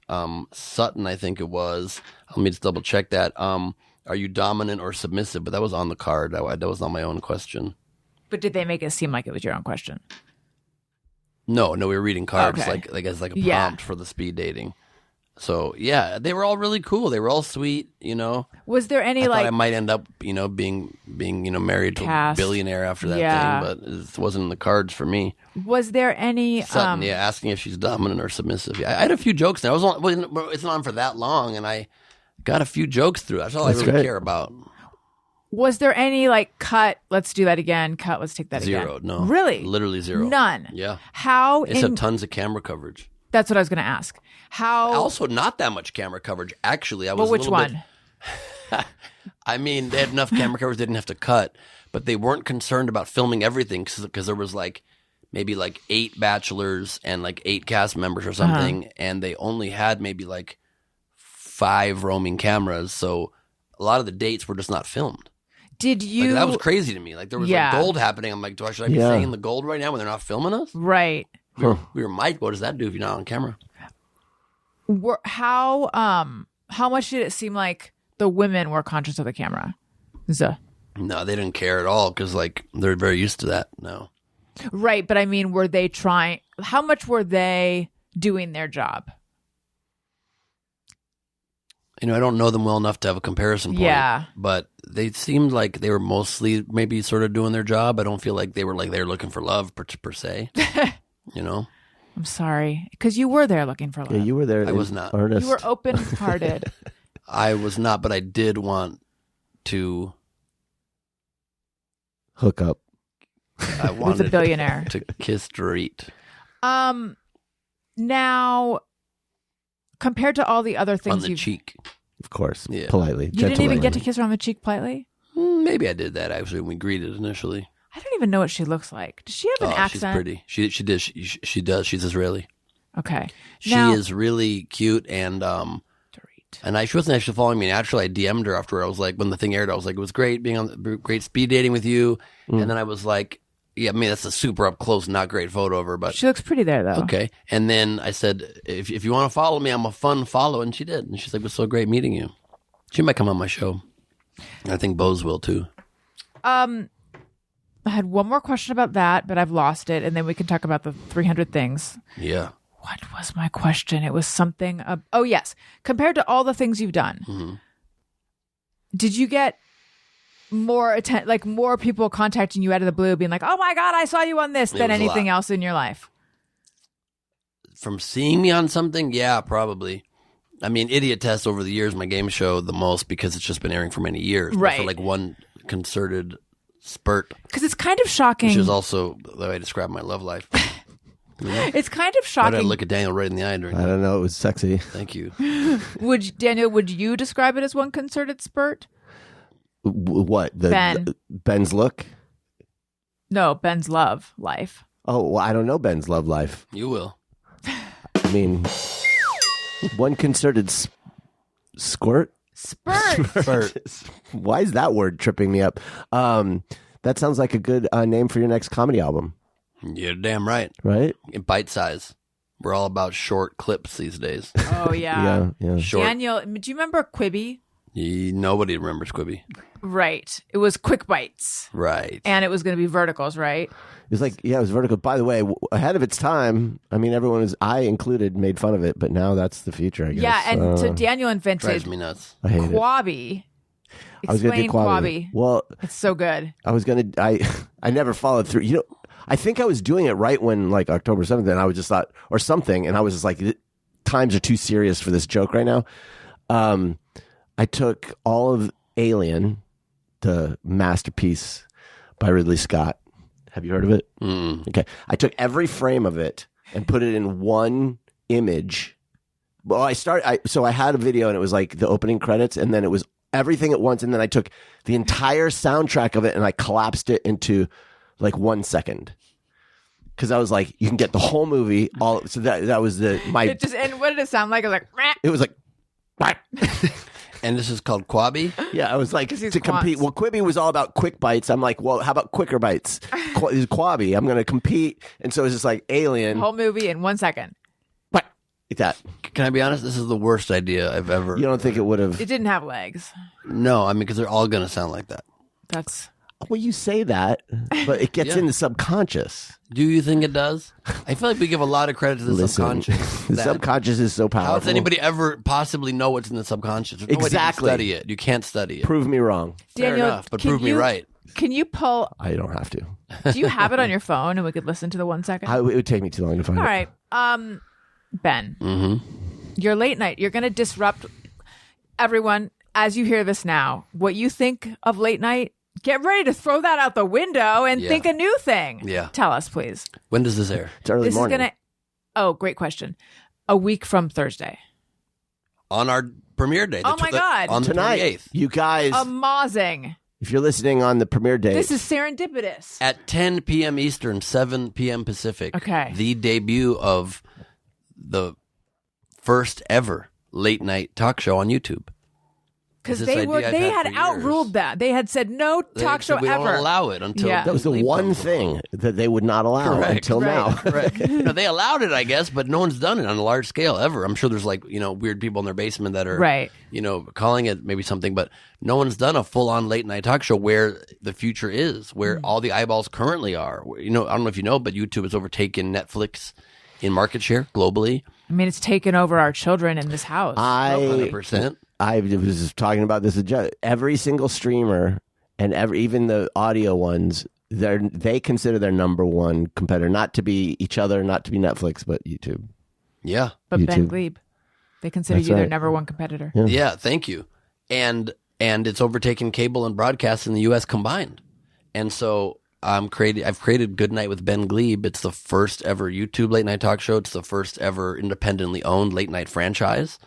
Sutton, I think it was. Let me just double check that. Are you dominant or submissive? But that was on the card. That was not my own question. But did they make it seem like it was your own question? No, we were reading cards Okay. as a Yeah. prompt for the speed dating. So yeah, they were all really cool. They were all sweet, Was there any I thought I might end up, being married to Cast. a billionaire after that Yeah. thing, but it wasn't in the cards for me. was there any Sutton, asking if she's dominant or submissive. Yeah, I had a few jokes there. It's not on for that long, and I got a few jokes through. That's all That's I really great. care about. was there any cut, let's do that again, cut, let's take that Zero, again? no. Really? Literally zero. None. Yeah. How It said tons of camera coverage. That's what I was going to ask. How Also, not that much camera coverage. Actually, I was But which a little bit- one? I mean, they had enough camera coverage they didn't have to cut, but they weren't concerned about filming everything because there was maybe 8 bachelors and 8 cast members or something, and they only had maybe 5 roaming cameras. So a lot of the dates were just not filmed. Did you That was crazy to me. There was Yeah. gold happening. I'm like, should I be Yeah. saying the gold right now when they're not filming us? right? We were Mike. What does that do if you're not on camera? How much did it seem like the women were conscious of the camera? No, they didn't care at all because they're very used to that now. Right, but I mean, were they trying? How much were they doing their job? I don't know them well enough to have a comparison point. Yeah. But they seemed like they were mostly maybe sort of doing their job. I don't feel like they were looking for love per se. I'm sorry. Because you were there looking for love. Yeah, you were there. I was not. Earnest. You were open-hearted. I was not, but I did want to. Hook up. I wanted With a billionaire. to kiss Dorit. Now, compared to all the other On things the you've... cheek. Of course. Yeah. Politely. You didn't even get to gentlemanly. kiss her on the cheek politely? Maybe I did that actually when we greeted initially. I don't even know what she looks like. Does she have an accent? She's pretty. She does. She does. She's Israeli. Okay. She is really cute and Dorit. she wasn't actually following me naturally. I DM'd her after I was like, when the thing aired, I was like, it was great being on great speed dating with you. And then I was like, yeah, I mean, that's a super up close, not great photo of her, but She looks pretty there, though. okay. And then I said, if you want to follow me, I'm a fun follow. And she did. And she's like, it was so great meeting you. She might come on my show. And I think Bose will too. I had one more question about that, but I've lost it, and then we can talk about the 300 things. Yeah. What was my question? It was something. Oh, yes. Compared to all the things you've done, did you get more more people contacting you out of the blue, being like, "Oh my God, I saw you on this," It than was a anything lot. else in your life? From seeing me on something, yeah, probably. I mean, Idiot Test over the years, my game show the most because it's just been airing for many years. But Right. for like one concerted spurt, Because it's kind of shocking. which is also the way I describe my love life. It's kind of Why did I shocking. look at Daniel right in the eye during I that? don't know. It was sexy. Thank you. Would you describe it as one concerted spurt? What? Ben. Ben's look? No, Ben's love life. Oh, well, I don't know Ben's love life. You will. I mean, one concerted squirt? Spurt. Why is that word tripping me up? That sounds like a good name for your next comedy album, You're damn right. right? Bite size. We're all about short clips these days. Oh yeah. Yeah. Short. Daniel, do you remember Quibi? Nobody remembers Quibi. Right. It was quick bites, Right. and it was going to be verticals, right? It was like, yeah, it was vertical. By the way, ahead of its time. I mean, everyone was, I included, made fun of it, but now that's the future, I guess. Yeah, and so Daniel invented Drives me nuts. I hate it. Quabi. I was going to Explain do Quabi. Well, It's so good. I was going to, I never followed through. You know, I think I was doing it right when like October 7th, and I was just thought, or something, and I was just like, times are too serious for this joke right now. I took all of Alien, the masterpiece by Ridley Scott. Have you heard of it? Okay. I took every frame of it and put it in one image. Well, so I had a video and it was like the opening credits and then it was everything at once. And then I took the entire soundtrack of it and I collapsed it into like 1 second. Cause I was like, you can get the whole movie all. So that was and what did it sound like? It was like, "Meh." it was like, And this is called Quabi? yeah, I was like, 'Cause he's to compete. quants. Well, Quibi was all about quick bites. I'm like, well, how about quicker bites? This is Quabi. I'm going to compete. And so it's just like Alien. whole movie in 1 second. Like that. Can I be honest? This is the worst idea I've ever. You don't think it would have? It didn't have legs. No, I mean, because they're all going to sound like that. That's Well, you say that, but it gets Yeah. in the subconscious. Do you think it does? I feel like we give a lot of credit to the Listen, subconscious. the that- subconscious is so powerful. How does anybody ever possibly know what's in the subconscious? There's no way Exactly. to study it. You can't study it. Prove me wrong. Fair Daniel, enough, but can prove me you- right. Can you pull? I don't have to. Do you have it on your phone and we could listen to the 1 second? It would take me too long to find All it. right. Ben, Mm-hmm. your late night. You're going to disrupt everyone as you hear this now. What you think of late night, get ready to throw that out the window and Yeah. think a new thing. Yeah. Tell us, please. When does this air? It's early This morning. is going to. Oh, great question. A week from Thursday. On our premiere day. Oh my God. On the Tonight, 28th. you guys, Amazing. if you're listening on the premiere date, This is serendipitous. At 10 p.m. Eastern, 7 p.m. Pacific. Okay. The debut of the first ever late night talk show on YouTube. Because this they idea I've they had had for outruled years. that. They had said no They talk said show we ever. don't allow it until Yeah. that was the Gleib one comes thing that they would not allow Correct. until Right. now. Correct. No, they allowed it, I guess, but no one's done it on a large scale ever. I'm sure there's like, weird people in their basement that are, Right. calling it maybe something, but no one's done a full on late night talk show where the future is, where all the eyeballs currently are. I don't know if you know, but YouTube has overtaken Netflix in market share globally. I mean, it's taken over our children in this house. 100%. I was just talking about this. Every single streamer and even the audio ones they consider their number one competitor not to be each other, not to be Netflix, but YouTube. Yeah. But Ben YouTube. Gleib, they consider That's you their right. number one competitor. Yeah, thank you. And it's overtaken cable and broadcast in the U.S. combined. And so I've created Good Night with Ben Gleib. It's the first ever YouTube late night talk show. It's the first ever independently owned late night franchise.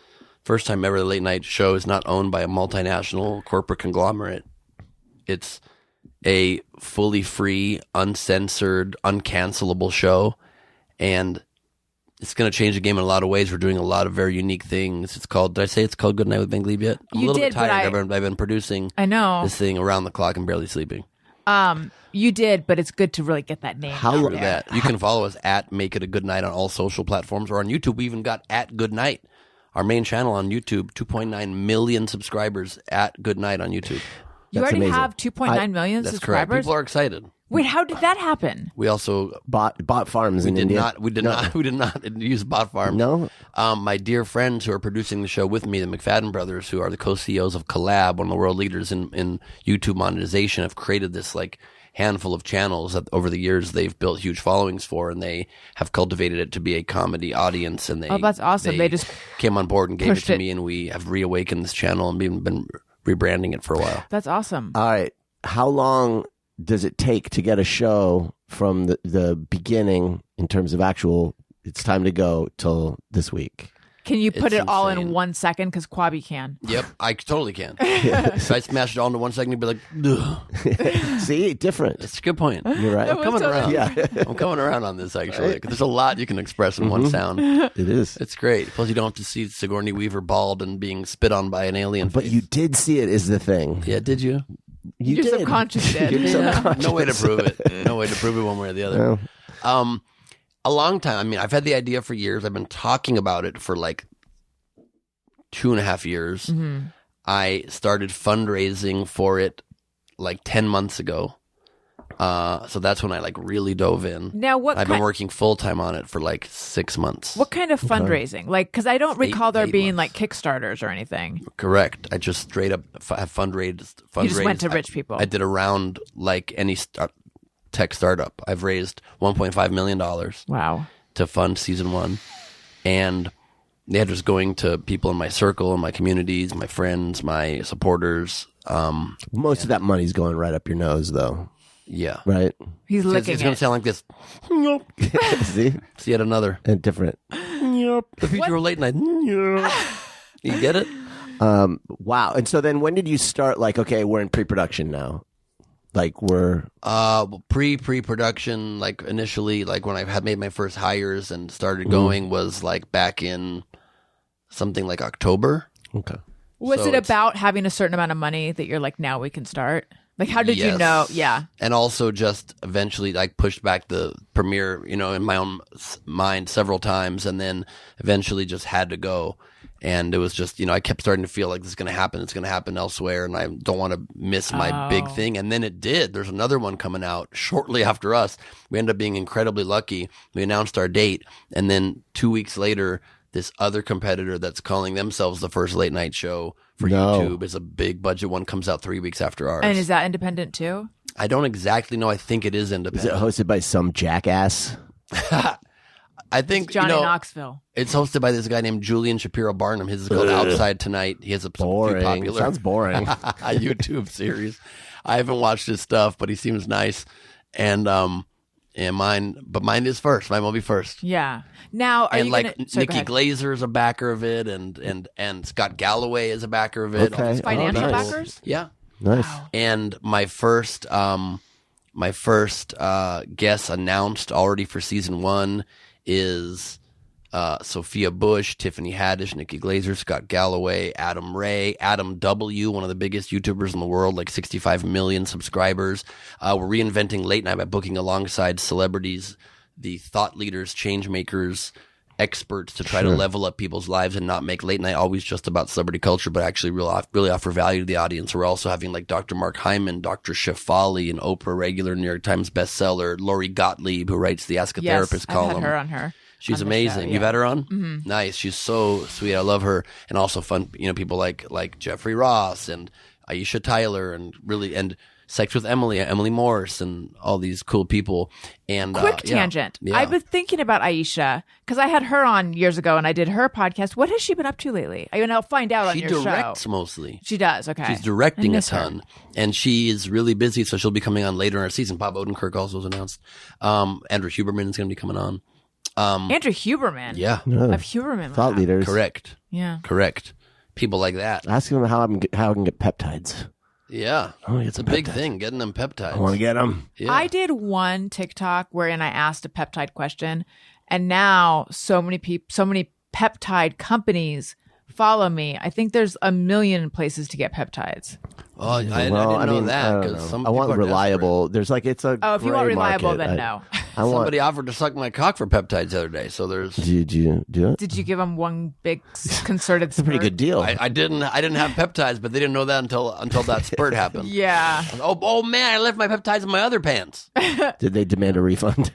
First time ever the late night show is not owned by a multinational corporate conglomerate. It's a fully free, uncensored, uncancelable show. And it's going to change the game in a lot of ways. We're doing a lot of very unique things. It's called, did I say it's called Good Night with Ben Gleib yet? I'm You a little did, bit but tired. I've been producing I know. this thing around the clock and barely sleeping. You did, but it's good to really get that name. How out lo- For there. that. You can follow us at Make It a Good Night on all social platforms, or on YouTube. We even got at Good Night, our main channel on YouTube, 2.9 million subscribers at Good Night on YouTube. You That's already amazing. have 2.9 million That's correct. subscribers. People are excited. Wait, how did that happen? We also Bot farms in did India. not we did not use bot farms. No? My dear friends who are producing the show with me, the McFadden brothers, who are the co-CEOs of Collab, one of the world leaders in YouTube monetization, have created this like handful of channels that over the years they've built huge followings for, and they have cultivated it to be a comedy audience. And Oh, that's awesome. They just came on board and gave it pushed to it. me, and we have reawakened this channel and been rebranding it for a while. That's awesome. All right. How long does it take to get a show from the beginning in terms of actual, it's time to go, till this week? Can you put It's it all in insane. 1 second? Because Quabi can. Yep, I totally can. If I smash it all into 1 second, you'd be like, ugh. See? Different. It's a good point. You're right. That was Coming around. Yeah. I'm coming around on this, actually. 'Cause there's a lot you can express in Mm-hmm. one sound. It is. It's great. Plus, you don't have to see Sigourney Weaver bald and being spit on by an alien. But face. you did see it is the thing. Yeah, did you? You Your did. subconscious did. Your Yeah. subconscious. No way to prove it. No way to prove it one way or the other. No. A long time. I mean, I've had the idea for years. I've been talking about it for like 2.5 years. Mm-hmm. I started fundraising for it like 10 months ago. So that's when I like really dove in. Now, I've been working full time on it for like 6 months. what kind of fundraising? Like, because I don't recall there 8 being months. like Kickstarters or anything. Correct. I just straight up have fundraised. You just went to rich people. I did around like any tech startup. I've raised $1.5 million Wow. to fund season 1, and yeah, just going to people in my circle, in my communities, my friends, my supporters. Most of that money's going right up your nose, though. Yeah, Right? He's it's licking going to it. sound like this. See? See yet another. And different. The future of late night. You get it? Wow. And so then when did you start, like, okay, we're in pre-production now? Like, we're... Pre-production, like initially, like when I had made my first hires and started going, was like back in something like October. Okay. Was So it it's- about having a certain amount of money that you're like, now we can start? Like, how did you Yes. know? Yeah. And also just eventually like pushed back the premiere, in my own mind several times, and then eventually just had to go. And it was just, I kept starting to feel like this is going to happen. It's going to happen elsewhere, and I don't want to miss my big thing. And then it did. There's another one coming out shortly after us. We ended up being incredibly lucky. We announced our date, and then 2 weeks later, this other competitor that's calling themselves the first late night show for No. YouTube is a big budget one, comes out 3 weeks after ours. And is that independent too? I don't exactly know. I think it is Is it independent. hosted by some jackass? I think Johnny Knoxville. it's hosted by this guy named Julian Shapiro Barnum. His is called Outside Tonight. He has a few Boring. popular Sounds boring. YouTube series. I haven't watched his stuff, but he seems nice. And mine is first. Mine will be first. Yeah. Now, are And you like gonna, sorry, go Nikki ahead. Glazer is a backer of it, and Scott Galloway is a backer of it. Okay. Financial Oh, nice. backers? Yeah. Nice. And my first guest announced already for season 1 is Sophia Bush, Tiffany Haddish, Nikki Glazer, Scott Galloway, Adam Ray, Adam W., one of the biggest YouTubers in the world, like 65 million subscribers. We're reinventing late night by booking alongside celebrities, the thought leaders, change makers, experts, to try to level up people's lives and not make late night always just about celebrity culture, but actually really offer value to the audience. We're also having like Dr. Mark Hyman, Dr. Shefali, an Oprah regular, New York Times bestseller, Lori Gottlieb, who writes the Ask a Yes, Therapist I've column. had her on her. She's on the amazing. show, You've yeah. had her on? Mm-hmm. Nice. She's so sweet. I love her. And also fun, people like Jeffrey Ross and Aisha Tyler, and really, and Sex with Emily Morse, and all these cool people. And Quick tangent. Yeah. I've been thinking about Aisha because I had her on years ago and I did her podcast. What has she been up to lately? I mean, I'll find out on your show. She directs mostly. She does. Okay. She's directing I a miss her. ton, and she is really busy. So she'll be coming on later in our season. Bob Odenkirk also was announced. Andrew Huberman is going to be coming on. Andrew Huberman. Yeah, Of Huberman. Thought leaders. correct. Yeah. Correct. People like that. Ask him how I can get peptides. Yeah, Oh, it's a big thing getting them peptides. I want to get them. Yeah. I did one TikTok wherein I asked a peptide question, and now so many peptide companies follow me. I think there's a million places to get peptides. Oh, I didn't know that I don't because know. some I want people are reliable. There's like it's a. Oh, if you want gray reliable, market. then no. I want. Somebody offered to suck my cock for peptides the other day, so there's. Did you do it? Did you give them one big concerted It's a pretty spurt? good deal. I didn't have peptides, but they didn't know that until that spurt happened. Yeah. Oh man, I left my peptides in my other pants. Did they demand a refund?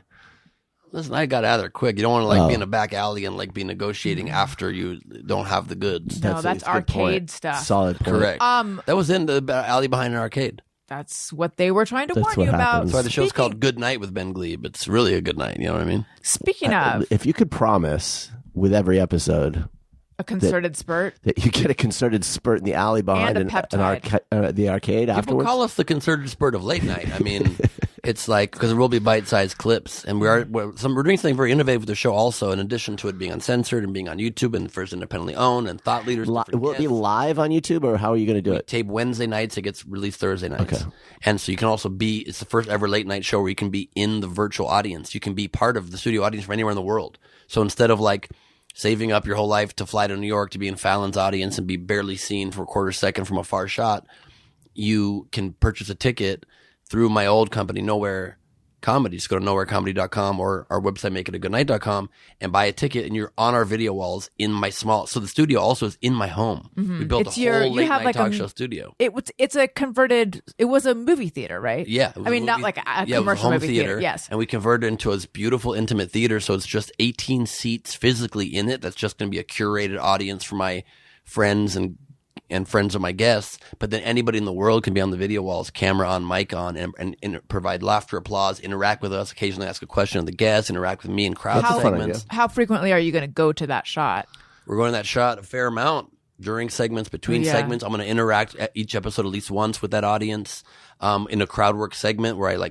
Listen, I got out of there quick. You don't want to be in a back alley and be negotiating after you don't have the goods. No, that's a good point. arcade stuff. Solid point. Correct. That was in the alley behind an arcade. That's what they were trying to That's warn what you about. happens. That's why the show's called Good Night with Ben Gleib. It's really a good night. You know what I mean? Speaking of If you could promise with every episode a concerted spurt, that you get a concerted spurt in the alley behind And a the arcade People afterwards. call us the concerted spurt of late night. I mean, it's like because there will be bite-sized clips, and we're doing something very innovative with the show. Also, in addition to it being uncensored and being on YouTube and first independently owned and thought leaders. different Will it be guests. live on YouTube, or how are you going to do We it? tape Wednesday nights. It gets released Thursday nights. Okay. And so you can also it's the first ever late night show where you can be in the virtual audience. You can be part of the studio audience from anywhere in the world. So instead of saving up your whole life to fly to New York to be in Fallon's audience and be barely seen for a quarter second from a far shot, you can purchase a ticket through my old company, Nowhere Comedy. Just go to nowherecomedy.com or our website, makeitagoodnight.com, and buy a ticket, and you're on our video walls in my so the studio also is in my home. We built It's a your- whole you late have night like talk a- show studio. it was a movie theater, right? Yeah. it was I mean, a not movie- like a yeah, it was commercial home movie theater. Yes. And we converted it into a beautiful, intimate theater. So it's just 18 seats physically in it. That's just going to be a curated audience for my friends and friends of my guests. But then anybody in the world can be on the video walls, camera on, mic on, and provide laughter, applause, interact with us, occasionally ask a question of the guests, interact with me in crowd That's a fun segments. How frequently are you going to go to that shot? We're going to that shot a fair amount during segments, between Yeah. segments. I'm going to interact at each episode at least once with that audience in a crowd work segment where I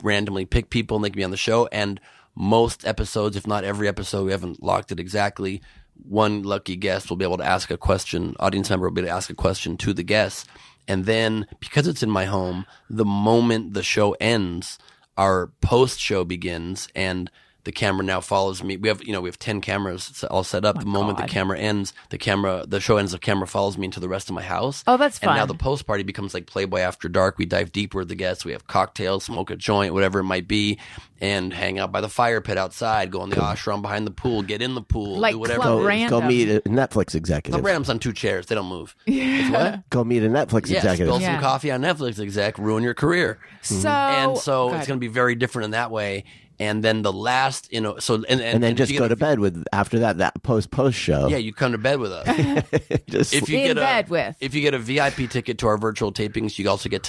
randomly pick people and they can be on the show. And most episodes, if not every episode, we haven't locked it exactly. One lucky guest will be able to ask a question. Audience member will be able to ask a question to the guest. And then because it's in my home, the moment the show ends, our post show begins and the camera now follows me. We have 10 cameras all set up. The moment the camera ends, the show ends, the camera follows me into the rest of my house. Oh, that's And now fun. the post party becomes like Playboy After Dark. We dive deeper with the guests. We have cocktails, smoke a joint, whatever it might be, and hang out by the fire pit outside, go in the ashram behind the pool, get in the pool, Like do whatever. Club it is. Random. Go meet a Netflix executive. Club Random's on 2 chairs. They don't move. It's what? Go meet a Netflix Yeah, executive. spill Yeah. some coffee on Netflix exec, ruin your career. So And so go it's ahead. going to be very different in that way. And then the last, and and then just you go get to bed with after that post show. Yeah, you come to bed with us. Just If you In get bed with. if you get a VIP ticket to our virtual tapings, you also get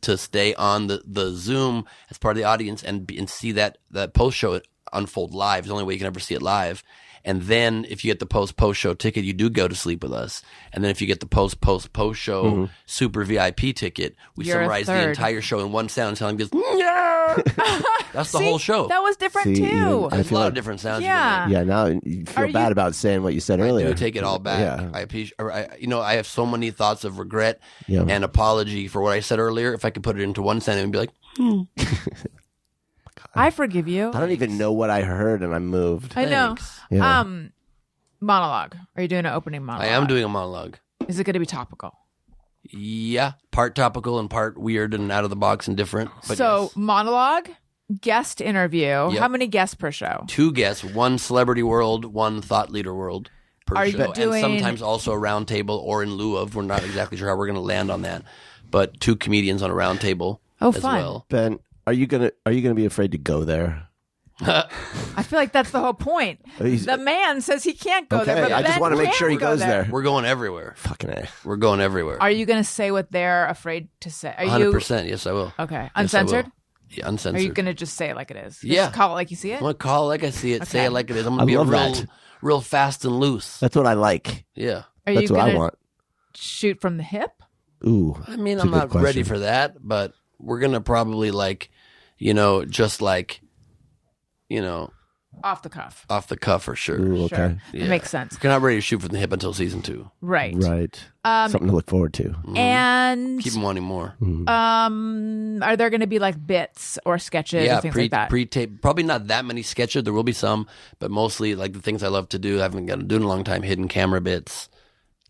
to stay on the Zoom as part of the audience and see that post show unfold live. It's the only way you can ever see it live. And then if you get the post show ticket, you do go to sleep with us. And then if you get the post show super VIP ticket, we You're a summarize the third. entire show in one sound, sounding just yeah. That's the See, whole show. That was different See, too. even- I There's a feel lot like- of different sounds. you Yeah. can make. yeah, now you feel Are bad you- about saying what you said earlier. I do take it all back. Yeah. I appreciate. I have so many thoughts of regret Yeah. and apology for what I said earlier. If I could put it into one sentence and be like, I forgive you. I don't even know what I heard, and I'm moved. I know. Thanks. Yeah. Monologue. Are you doing an opening monologue? I am doing a monologue. Is it going to be topical? Yeah, part topical and part weird and out of the box and different. But So yes. monologue, guest interview. Yep. How many guests per show? 2 guests, 1 celebrity world, 1 thought leader world per Are you show, doing- and sometimes also a round table or in lieu of. We're not exactly sure how we're going to land on that, but 2 comedians on a round table Oh, as fun. well. Ben, are you gonna be afraid to go there? I feel like that's the whole point. He's- The man says he can't go Okay, there, but I just Ben want to make can sure he go goes there. We're going everywhere. Fucking A. We're going everywhere. Are you going to say what they're afraid to say? Are 100%. you Yes, I will. okay? Yes, I will. Uncensored? Yeah, uncensored. Are you going to just say it like it is? Yeah. Just call it like you see it? I'm going to call it like I see it, say Okay. it like it is. I'm I going to be love real, that. real fast and loose. That's what I like. Yeah. Are That's you what I going to want. shoot from the hip? Ooh. I mean, That's a I'm good not question. ready for that, but we're going to probably just Off the cuff. off the cuff for sure. Ooh, okay. Sure. Yeah. It makes sense. We're not ready to shoot from the hip until season 2. Right. Right. Something to look forward to. And Keep them wanting more. are there going to be like bits or sketches or things like that? pre-tape. Probably not that many sketches. There will be some, but mostly like the things I love to do. I haven't gotten to do in a long time. Hidden camera bits,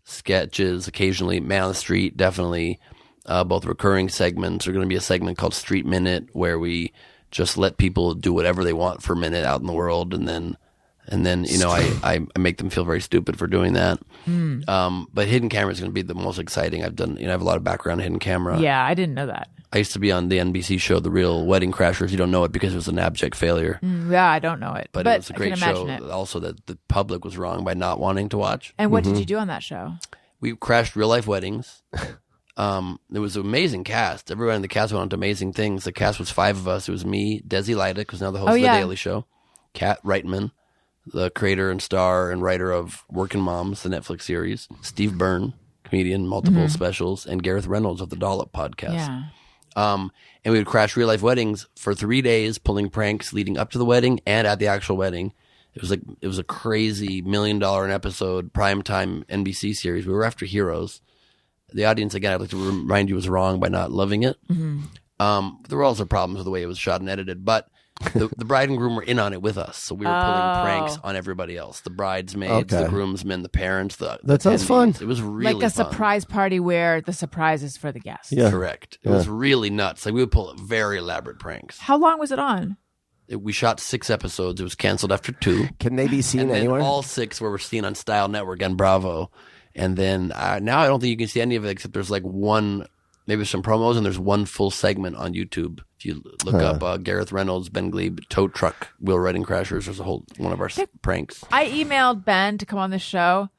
sketches, occasionally. Man on the Street, definitely. Both recurring segments. There's going to be a segment called Street Minute where we just let people do whatever they want for a minute out in the world, and then I make them feel very stupid for doing that. But hidden camera is going to be the most exciting. I've done. I have a lot of background in hidden camera. Yeah, I didn't know that. I used to be on the NBC show, The Real Wedding Crashers. You don't know it because it was an abject failure. Yeah, I don't know it, But it was a great I can show. imagine it. Also, that the public was wrong by not wanting to watch. And what did you do on that show? We crashed real life weddings. There was an amazing cast. Everyone in the cast went on to amazing things. The cast was 5 of us. It was me, Desi Lydic, who's now the host of The Daily Show, Kat Reitman, the creator and star and writer of Working Moms, the Netflix series, Steve Byrne, comedian, multiple specials, and Gareth Reynolds of the Dollop podcast. Yeah. And we would crash real life weddings for 3 days, pulling pranks leading up to the wedding and at the actual wedding. It was a crazy $1 million an episode primetime NBC series. We were after heroes. The audience, again, I'd like to remind you, was wrong by not loving it. There were also problems with the way it was shot and edited, but the bride and groom were in on it with us, so we were pulling pranks on everybody else: the bridesmaids, the groomsmen, the parents. That sounds attendees. fun. It was really Like a fun. surprise party where the surprise is for the guests. Yeah. Correct. It was really nuts. Like we would pull very elaborate pranks. How long was it on? We shot 6 episodes. It was canceled after 2. Can they be seen And then anywhere? all 6 were seen on Style Network and Bravo. And then now I don't think you can see any of it except there's like one, maybe some promos, and there's one full segment on YouTube. If you look up Gareth Reynolds, Ben Gleib, Tow Truck, Wheel Riding Crashers, there's a whole one of our pranks. I emailed Ben to come on the show,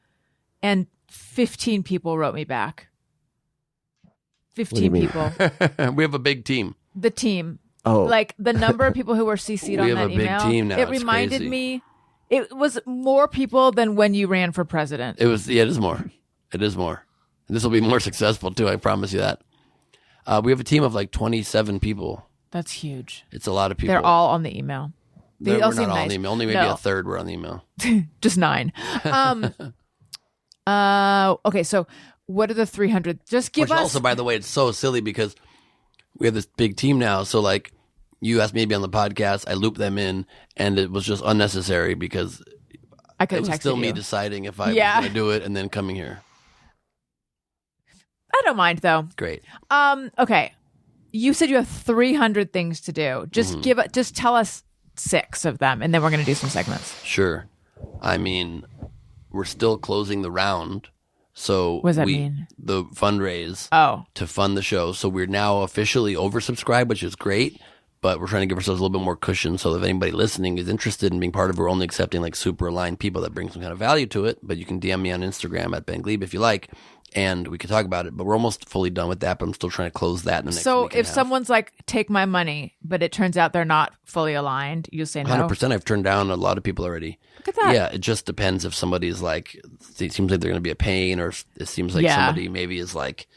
and 15 people wrote me back. 15 mean? people. We have a big team. The team. Oh. Like the number of people who were CC'd We on have that a big email. team now. It It's reminded crazy. me. It was more people than when you ran for president. It is more. It is more. And this will be more successful too, I promise you that. We have a team of like 27 people. That's huge. It's a lot of people. They're all on the email. They We're all not seem all on nice. the email. Only maybe No. a third were on the email. Just 9. Okay, so what are the 300? Just give Which us. also, by the way, it's so silly because we have this big team now. So like you asked me to be on the podcast, I looped them in, and it was just unnecessary because I could it have was texted still you. me deciding if I Yeah. was going to do it and then coming here. I don't mind though. Great. Okay. You said you have 300 things to do. Just Mm-hmm. just tell us 6 of them, and then we're going to do some segments. Sure. I mean, we're still closing the round. So What does that mean? The fundraise Oh, to fund the show. So we're now officially oversubscribed, which is great. But we're trying to give ourselves a little bit more cushion so that if anybody listening is interested in being part of it, we're only accepting like super aligned people that bring some kind of value to it. But you can DM me on Instagram at Ben Gleib if you like, and we can talk about it. But we're almost fully done with that, but I'm still trying to close that in the next so week and if a half. someone's like, take my money, but it turns out they're not fully aligned, you say no. 100%, I've turned down a lot of people already. Look at that. Yeah, it just depends if somebody's like, it seems like they're going to be a pain, or if it seems like Yeah. somebody maybe is like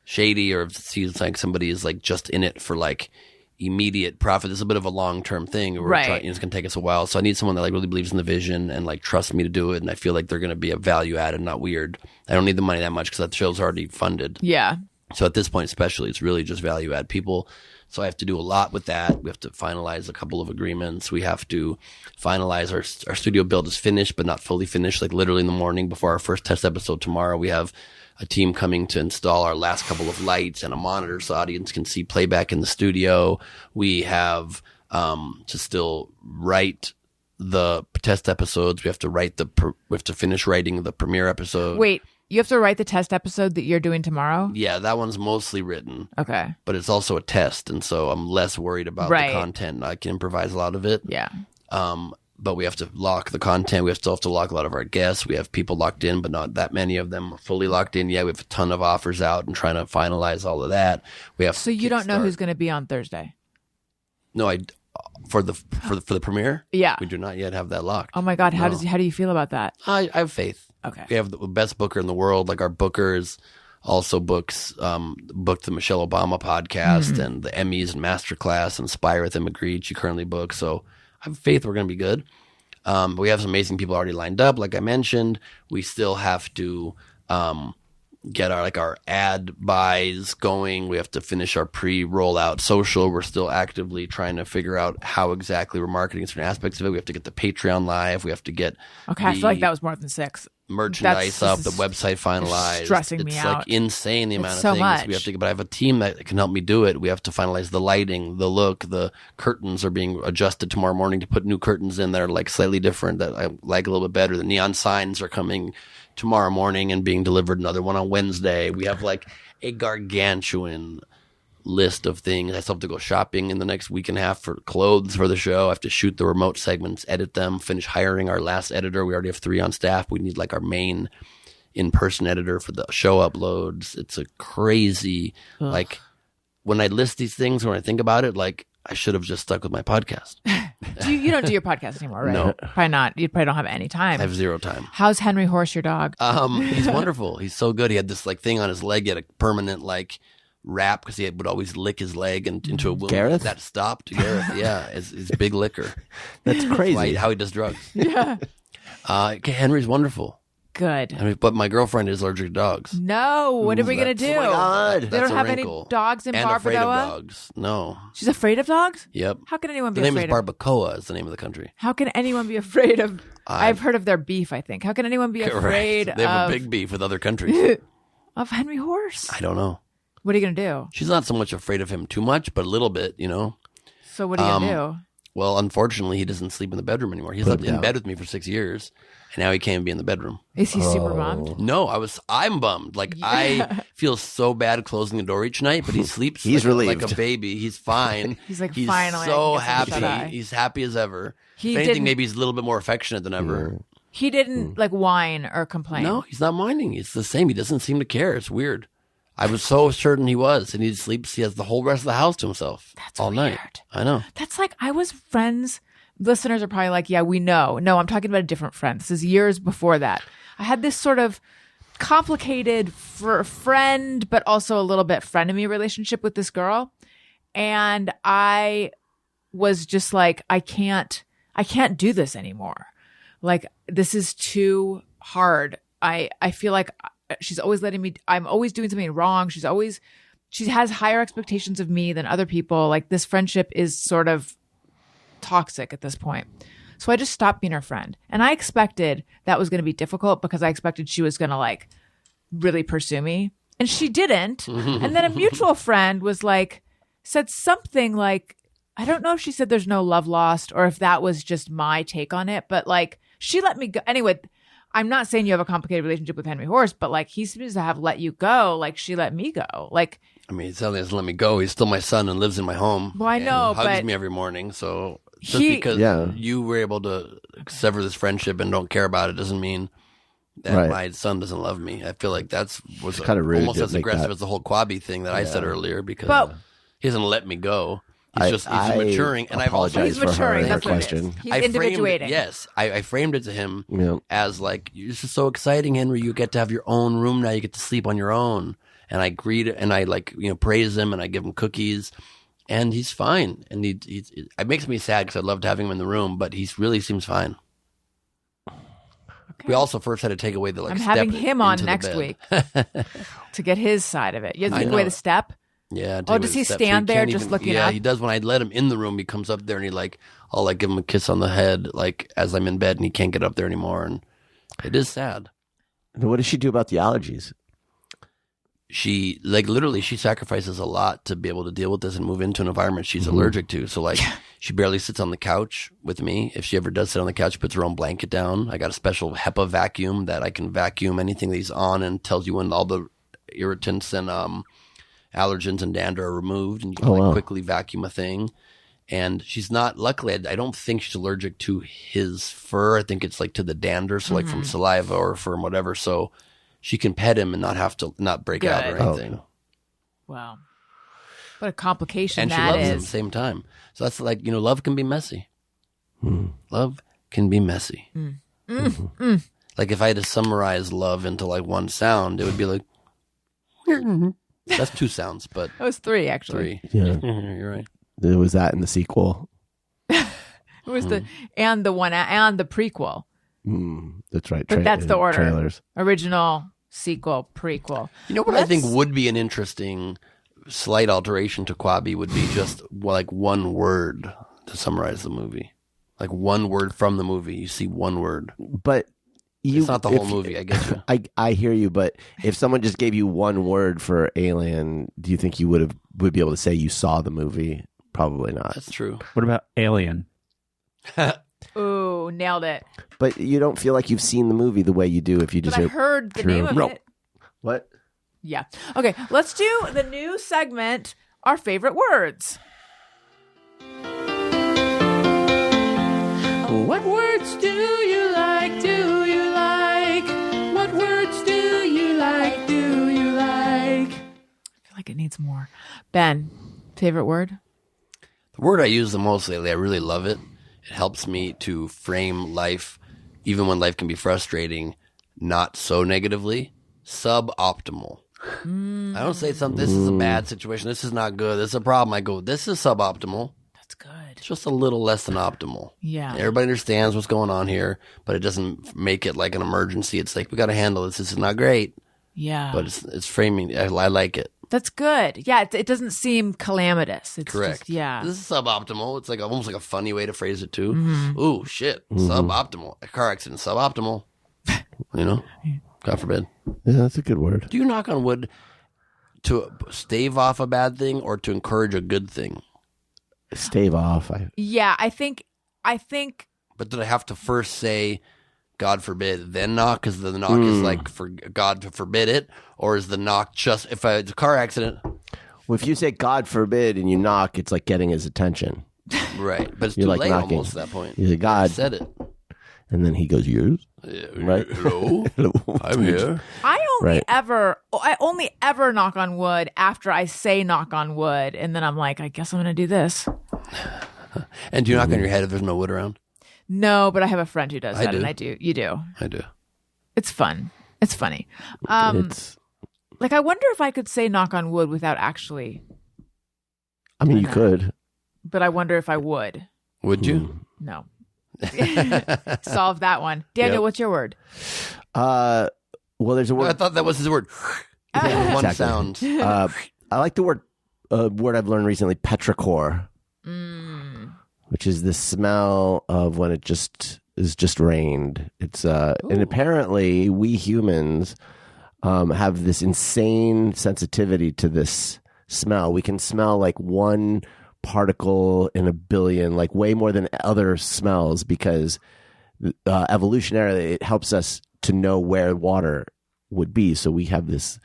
shady, or if it seems like somebody is like just in it for like immediate profit. It's a bit of a long-term thing. We're Right. it's going to take us a while. So I need someone that like really believes in the vision and like trusts me to do it. And I feel like they're going to be a value add and not weird. I don't need the money that much because that show's already funded. Yeah. So at this point, especially, it's really just value add people. So I have to do a lot with that. We have to finalize a couple of agreements. We have to finalize our studio build is finished, but not fully finished. Like literally in the morning before our first test episode tomorrow, we have a team coming to install our last couple of lights and a monitor so audience can see playback in the studio. We have to still write the test episodes. We have to we have to finish writing the premiere episode. Wait, you have to write the test episode that you're doing tomorrow? Yeah, that one's mostly written. Okay. But it's also a test, and so I'm less worried about Right. the content. I can improvise a lot of it. Yeah. But we have to lock the content. We still have to lock a lot of our guests. We have people locked in, but not that many of them are fully locked in yet. We have a ton of offers out and trying to finalize all of that. We have. So you don't know who's going to be on Thursday? No, for the premiere. Yeah, we do not yet have that locked. Oh my God, how do you feel about that? I have faith. Okay, we have the best booker in the world. Like our bookers also booked the Michelle Obama podcast and the Emmys and Masterclass and Spire with Emma Grede. She currently books, so I have faith we're going to be good. We have some amazing people already lined up. Like I mentioned, we still have to get our ad buys going. We have to finish our pre-rollout social. We're still actively trying to figure out how exactly we're marketing certain aspects of it. We have to get the Patreon live. We have to get I feel like that was more than 6. Merchandise up, the website finalized. Stressing me out. It's like insane the amount of so things much. we have to get. But I have a team that can help me do it. We have to finalize the lighting, the look, the curtains are being adjusted tomorrow morning to put new curtains in that are like slightly different that I like a little bit better. The neon signs are coming tomorrow morning and being delivered. Another one on Wednesday. We have like a gargantuan list of things. I still have to go shopping in the next week and a half for clothes for the show. I have to shoot the remote segments, edit them, finish hiring our last editor. We already have 3 on staff. We need like our main in-person editor for the show uploads. It's a crazy, like when I list these things, when I think about it, like I should have just stuck with my podcast. You don't do your podcast anymore, right? No. Probably not. You probably don't have any time. I have 0 time. How's Henry Horse, your dog? He's wonderful. He's so good. He had this like thing on his leg. He had a permanent like wrap because he would always lick his leg into a wound. Gareth? That stopped. Gareth, yeah, is big liquor. That's crazy. How he does drugs. Yeah. Henry's wonderful. Good. But my girlfriend is allergic to dogs. No, what are we going to do? Oh my God. They don't have any dogs in and Barbadoa? afraid of dogs. No. She's afraid of dogs? Yep. How can anyone be The name afraid is of Barbacoa is the name of the country. How can anyone be afraid of I've heard of their beef, I think. How can anyone be afraid They have of a big beef with other countries. of Henry Horse? I don't know. What are you going to do? She's not so much afraid of him too much, but a little bit, you know. So what are you going to do? Well, unfortunately, he doesn't sleep in the bedroom anymore. He slept in bed with me for 6 years, and now he can't be in the bedroom. Is he super bummed? No, I'm bummed. Like I feel so bad closing the door each night, but he sleeps. He's relieved. Like a baby. He's fine. He's like, he's finally, so I get to shut eye. happy. He's happy as ever. He if anything, didn't- maybe he's a little bit more affectionate than ever. He didn't like whine or complain. No, he's not minding. It's the same. He doesn't seem to care. It's weird. I was so certain he was, and he sleeps. He has the whole rest of the house to himself all night. weird. I know. That's like I was friends. Listeners are probably like, yeah, we know. No, I'm talking about a different friend. This is years before that. I had this sort of complicated friend, but also a little bit frenemy relationship with this girl. And I was just like, I can't do this anymore. Like, this is too hard. I feel like she's always letting me, I'm always doing something wrong. She has higher expectations of me than other people. Like, this friendship is sort of toxic at this point. So I just stopped being her friend. And I expected that was going to be difficult because I expected she was going to like really pursue me. And she didn't. And then a mutual friend was like, said something like, I don't know if she said there's no love lost or if that was just my take on it, but like she let me go. Anyway, I'm not saying you have a complicated relationship with Henry Horse, but like he seems to have let you go. Like she let me go. Like, I mean, he certainly doesn't let me go. He's still my son and lives in my home. Well, I know, and hugs but me every morning. So just because you were able to sever this friendship and don't care about it doesn't mean that my son doesn't love me. I feel like was kind of rude almost to as make aggressive that. as the whole Quabi thing that I said earlier because But- he doesn't let me go. He's I maturing, and I've also apologize He's for maturing. her That's what it question. is. He's I framed it- individuating. Yes, I framed it to him Yeah. as like, "This is so exciting, Henry. You get to have your own room now. You get to sleep on your own." And I greet and I praise him and I give him cookies, and he's fine. And it makes me sad because I loved having him in the room, but he really seems fine. Okay. We also first had to take away the I'm step having him on into the next bed. week to get his side of it. You have to I take away know. the step. Yeah. Oh, does he stand there just looking Yeah, up? he does. When I let him in the room, he comes up there and I'll like give him a kiss on the head, like as I'm in bed, and he can't get up there anymore. And it is sad. And what does she do about the allergies? She literally she sacrifices a lot to be able to deal with this and move into an environment she's allergic to. So like she barely sits on the couch with me. If she ever does sit on the couch, she puts her own blanket down. I got a special HEPA vacuum that I can vacuum anything that he's on and tells you when all the irritants and allergens and dander are removed, and you can quickly vacuum a thing. And she's not, luckily, I don't think she's allergic to his fur. I think it's like to the dander, so like from saliva or from whatever. So she can pet him and not have to not break out or Good. anything. Wow. What a complication And she that loves him at is. the same time. So that's like, love can be messy. Love can be messy. Like if I had to summarize love into like one sound, it would be like, that's 2 sounds, but That was 3, actually. 3. Yeah. You're right. There was that in the sequel. It was the prequel. That's right. But that's the order. Trailers. Original, sequel, prequel. You know what I think would be an interesting slight alteration to Quabi would be just like one word to summarize the movie. Like one word from the movie. You see one word. But It's not the whole movie, I guess. I hear you, but if someone just gave you one word for Alien, do you think you would be able to say you saw the movie? Probably not. That's true. What about Alien? Ooh, nailed it. But you don't feel like you've seen the movie the way you do if you But just I hear heard the true. name of No. it. What? Yeah. Okay, let's do the new segment, Our Favorite Words. What words do you like? Do you like? What words do you like? Do you like? I feel like it needs more. Ben, favorite word? The word I use the most lately, I really love it. It helps me to frame life, even when life can be frustrating, not so negatively. Suboptimal. I don't say something, this is a bad situation, this is not good, this is a problem. I go, this is suboptimal. That's good. It's just a little less than optimal. Yeah. Everybody understands what's going on here, but it doesn't make it like an emergency. It's like, we got to handle this. This is not great, Yeah. but it's framing. I like it. That's good. Yeah, it doesn't seem calamitous. It's Correct. Just, yeah. This is suboptimal. It's like almost like a funny way to phrase it too. Ooh, shit. Suboptimal. A car accident, suboptimal. God forbid. Yeah, that's a good word. Do you knock on wood to stave off a bad thing or to encourage a good thing? Stave off. Yeah, I think But did I have to first say, God forbid, then knock? Because the knock is like for God to forbid it, or is the knock just if it's a car accident? Well, if you say God forbid and you knock, it's like getting his attention. Right, but it's You're too like late knocking. almost at that point. You say, God. I said it. And then he goes, yours? Right? Hello, I'm here. I Right. only ever knock on wood after I say knock on wood, and then I'm like, I guess I'm going to do this. And do you knock on your head if there's no wood around? No, but I have a friend who does I that, do. and I do. You do. I do. It's fun. It's funny. It's. Like, I wonder if I could say knock on wood without actually, I mean, you could. but I wonder if I would. Would you? No. Solve that one. Daniel, Yep. what's your word? Well, there's a I word. thought that was his word. Yeah, One exactly. sound. I like the word I've learned recently, petrichor, which is the smell of when it is just rained. It's and apparently we humans have this insane sensitivity to this smell. We can smell like one particle in a billion, like way more than other smells, because evolutionarily it helps us to know where water would be. So we have this.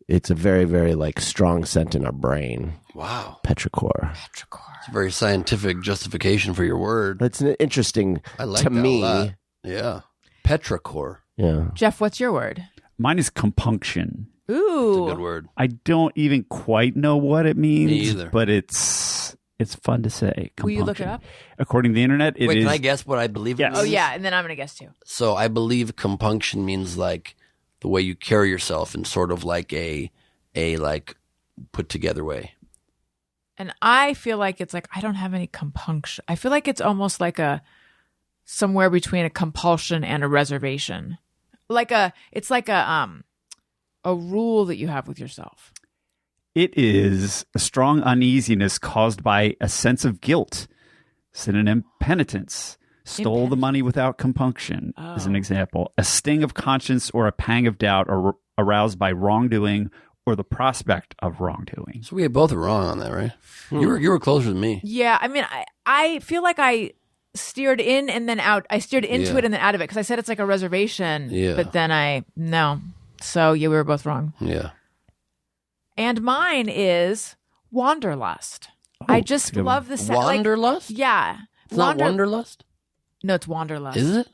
It's a very, very like strong scent in our brain. Wow. Petrichor. It's a very scientific justification for your word. It's an interesting I like to that me. a lot. Yeah. Petrichor. Yeah. Jeff, what's your word? Mine is compunction. Ooh. It's a good word. I don't even quite know what it means, Me either. but it's fun to say. Will you look it Compunction. up? According to the internet, it Wait, is. can I guess what I believe Yes. it Oh, means? yeah, and then I'm going to guess too. So I believe compunction means like the way you carry yourself in sort of like a like put together way. And I feel like it's like I don't have any compunction. I feel like it's almost like somewhere between a compulsion and a reservation. It's like a rule that you have with yourself. It is a strong uneasiness caused by a sense of guilt. Synonym: penitence. Stole the money without compunction is an example. A sting of conscience or a pang of doubt aroused by wrongdoing or the prospect of wrongdoing. So we both were wrong on that, right? You were closer than me. Yeah, I mean, I feel like I steered in and then out. I steered into Yeah. it and then out of it because I said it's like a reservation. Yeah. But then no. So yeah, we were both wrong. Yeah. And mine is wanderlust. I just love the sound. Wanderlust? Yeah. It's not Wanderlust? No, it's Wanderlust. Is it?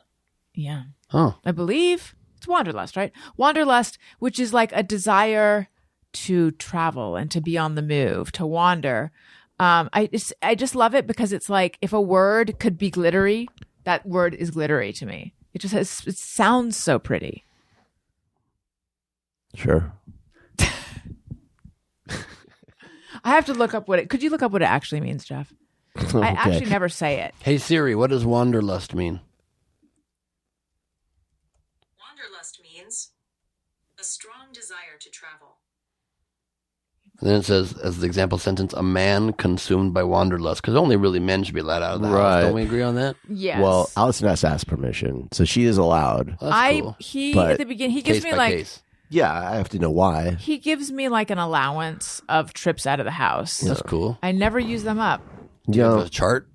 Yeah. Oh. I believe it's Wanderlust, right? Wanderlust, which is like a desire to travel and to be on the move, to wander. I just love it because it's like if a word could be glittery, that word is glittery to me. It sounds so pretty. Sure. I have to look up could you look up what it actually means, Jeff? Okay. I actually never say it. Hey Siri, what does Wanderlust mean? Wanderlust means a strong desire to travel. And then it says, as the example sentence, a man consumed by wanderlust. Because only really men should be let out of the house. Don't we agree on that? Yes. Well, Allison has to ask permission, so she is allowed. Well, that's cool. But at the beginning, he gives Case me by like case. Yeah, I have to know why. he gives me like an allowance of trips out of the house. That's cool. I never use them up. Do you have Yeah. a chart?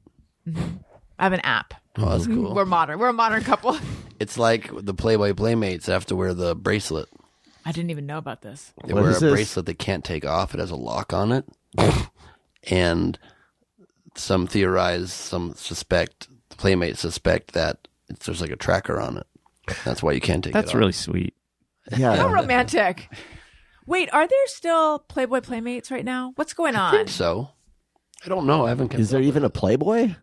I have an app. Oh, that's cool. We're modern. We're a modern couple. It's like the Playboy Playmates have to wear the bracelet. I didn't even know about this. They What wear is a this? bracelet they can't take off. It has a lock on it. And some suspect, the Playmates suspect that there's like a tracker on it. That's why you can't take it off. That's really sweet. Yeah. How romantic. Wait, are there still Playboy Playmates right now? What's going I on? think so. I don't know. I haven't kept Is there up with even it. a Playboy?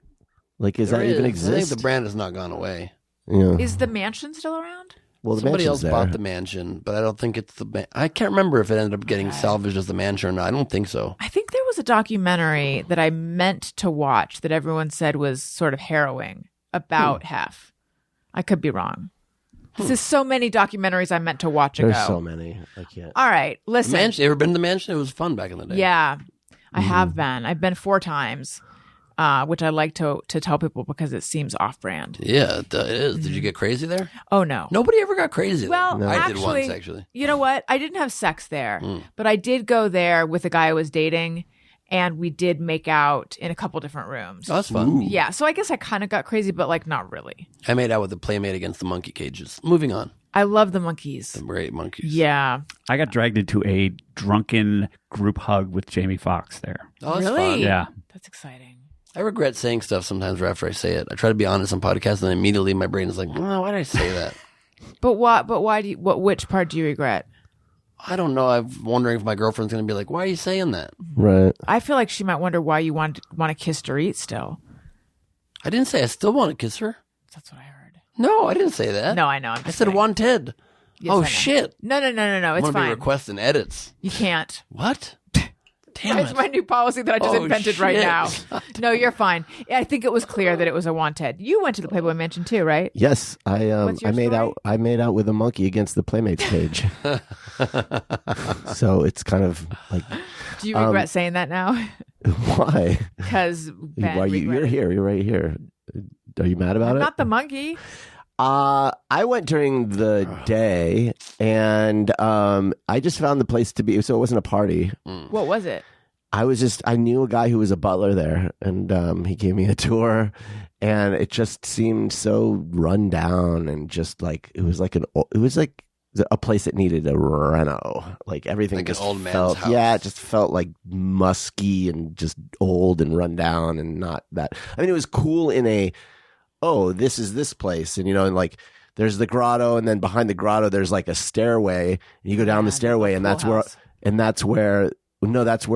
Like, does There that even is. exist? I think the brand has not gone away. Yeah. Is the mansion still around? Well, the Somebody else mansion's bought there. the mansion, but I don't think it's the. I can't remember if it ended up getting salvaged as the mansion or not. I don't think so. I think there was a documentary that I meant to watch that everyone said was sort of harrowing about Hef. I could be wrong. There's so many documentaries I meant to watch ago. There's so many. I can't. All right, The listen. mansion. You ever been to the mansion? It was fun back in the day. Yeah, I have been. I've been 4 times, which I like to tell people because it seems off-brand. Yeah, it is. Did you get crazy there? Oh no. Nobody ever got crazy Well, there. I actually, did once, actually. You know what? I didn't have sex there, but I did go there with a guy I was dating, and we did make out in a couple different rooms. Oh, that's fun. Yeah, so I guess I kind of got crazy, but like not really. I made out with a playmate against the monkey cages. Moving on. I love the monkeys. The great monkeys. Yeah. I got dragged into a drunken group hug with Jamie Foxx there. Oh, that's Really? fun. Yeah. That's exciting. I regret saying stuff sometimes right after I say it. I try to be honest on podcasts, and then immediately my brain is like, oh, why did I say that? But why do you, which part do you regret? I don't know. I'm wondering if my girlfriend's going to be like, why are you saying that? Right. I feel like she might wonder why you want to kiss Dorit still. I didn't say I still want to kiss her. That's what I heard. No, I didn't say that. No, I know. I'm I just said kidding. wanted. Yes, I Oh, know. shit. No. I'm It's going to be fine. requesting edits. You can't. What? Damn It's it. my new policy that I just Oh, invented right shit. now. No, you're fine. I think it was clear that it was a wanted. You went to the Playboy Mansion too, right? Yes, What's your I made story? out. I made out with a monkey against the Playmates cage. So it's kind of like, Do you regret saying that now? why? Because Why you're here? You're right here. Are you mad about I'm it? not the monkey. I went during the day, and I just found the place to be. So it wasn't a party. What was it? I knew a guy who was a butler there, and he gave me a tour, and it just seemed so run down, and just like it was like a place that needed a reno. Like everything Like an just old man's felt, house. yeah, it just felt like musky and just old and run down, and not that. I mean, it was cool in a, oh, this is this place, and and like there's the grotto, and then behind the grotto there's like a stairway, and you go down the stairway, and that's where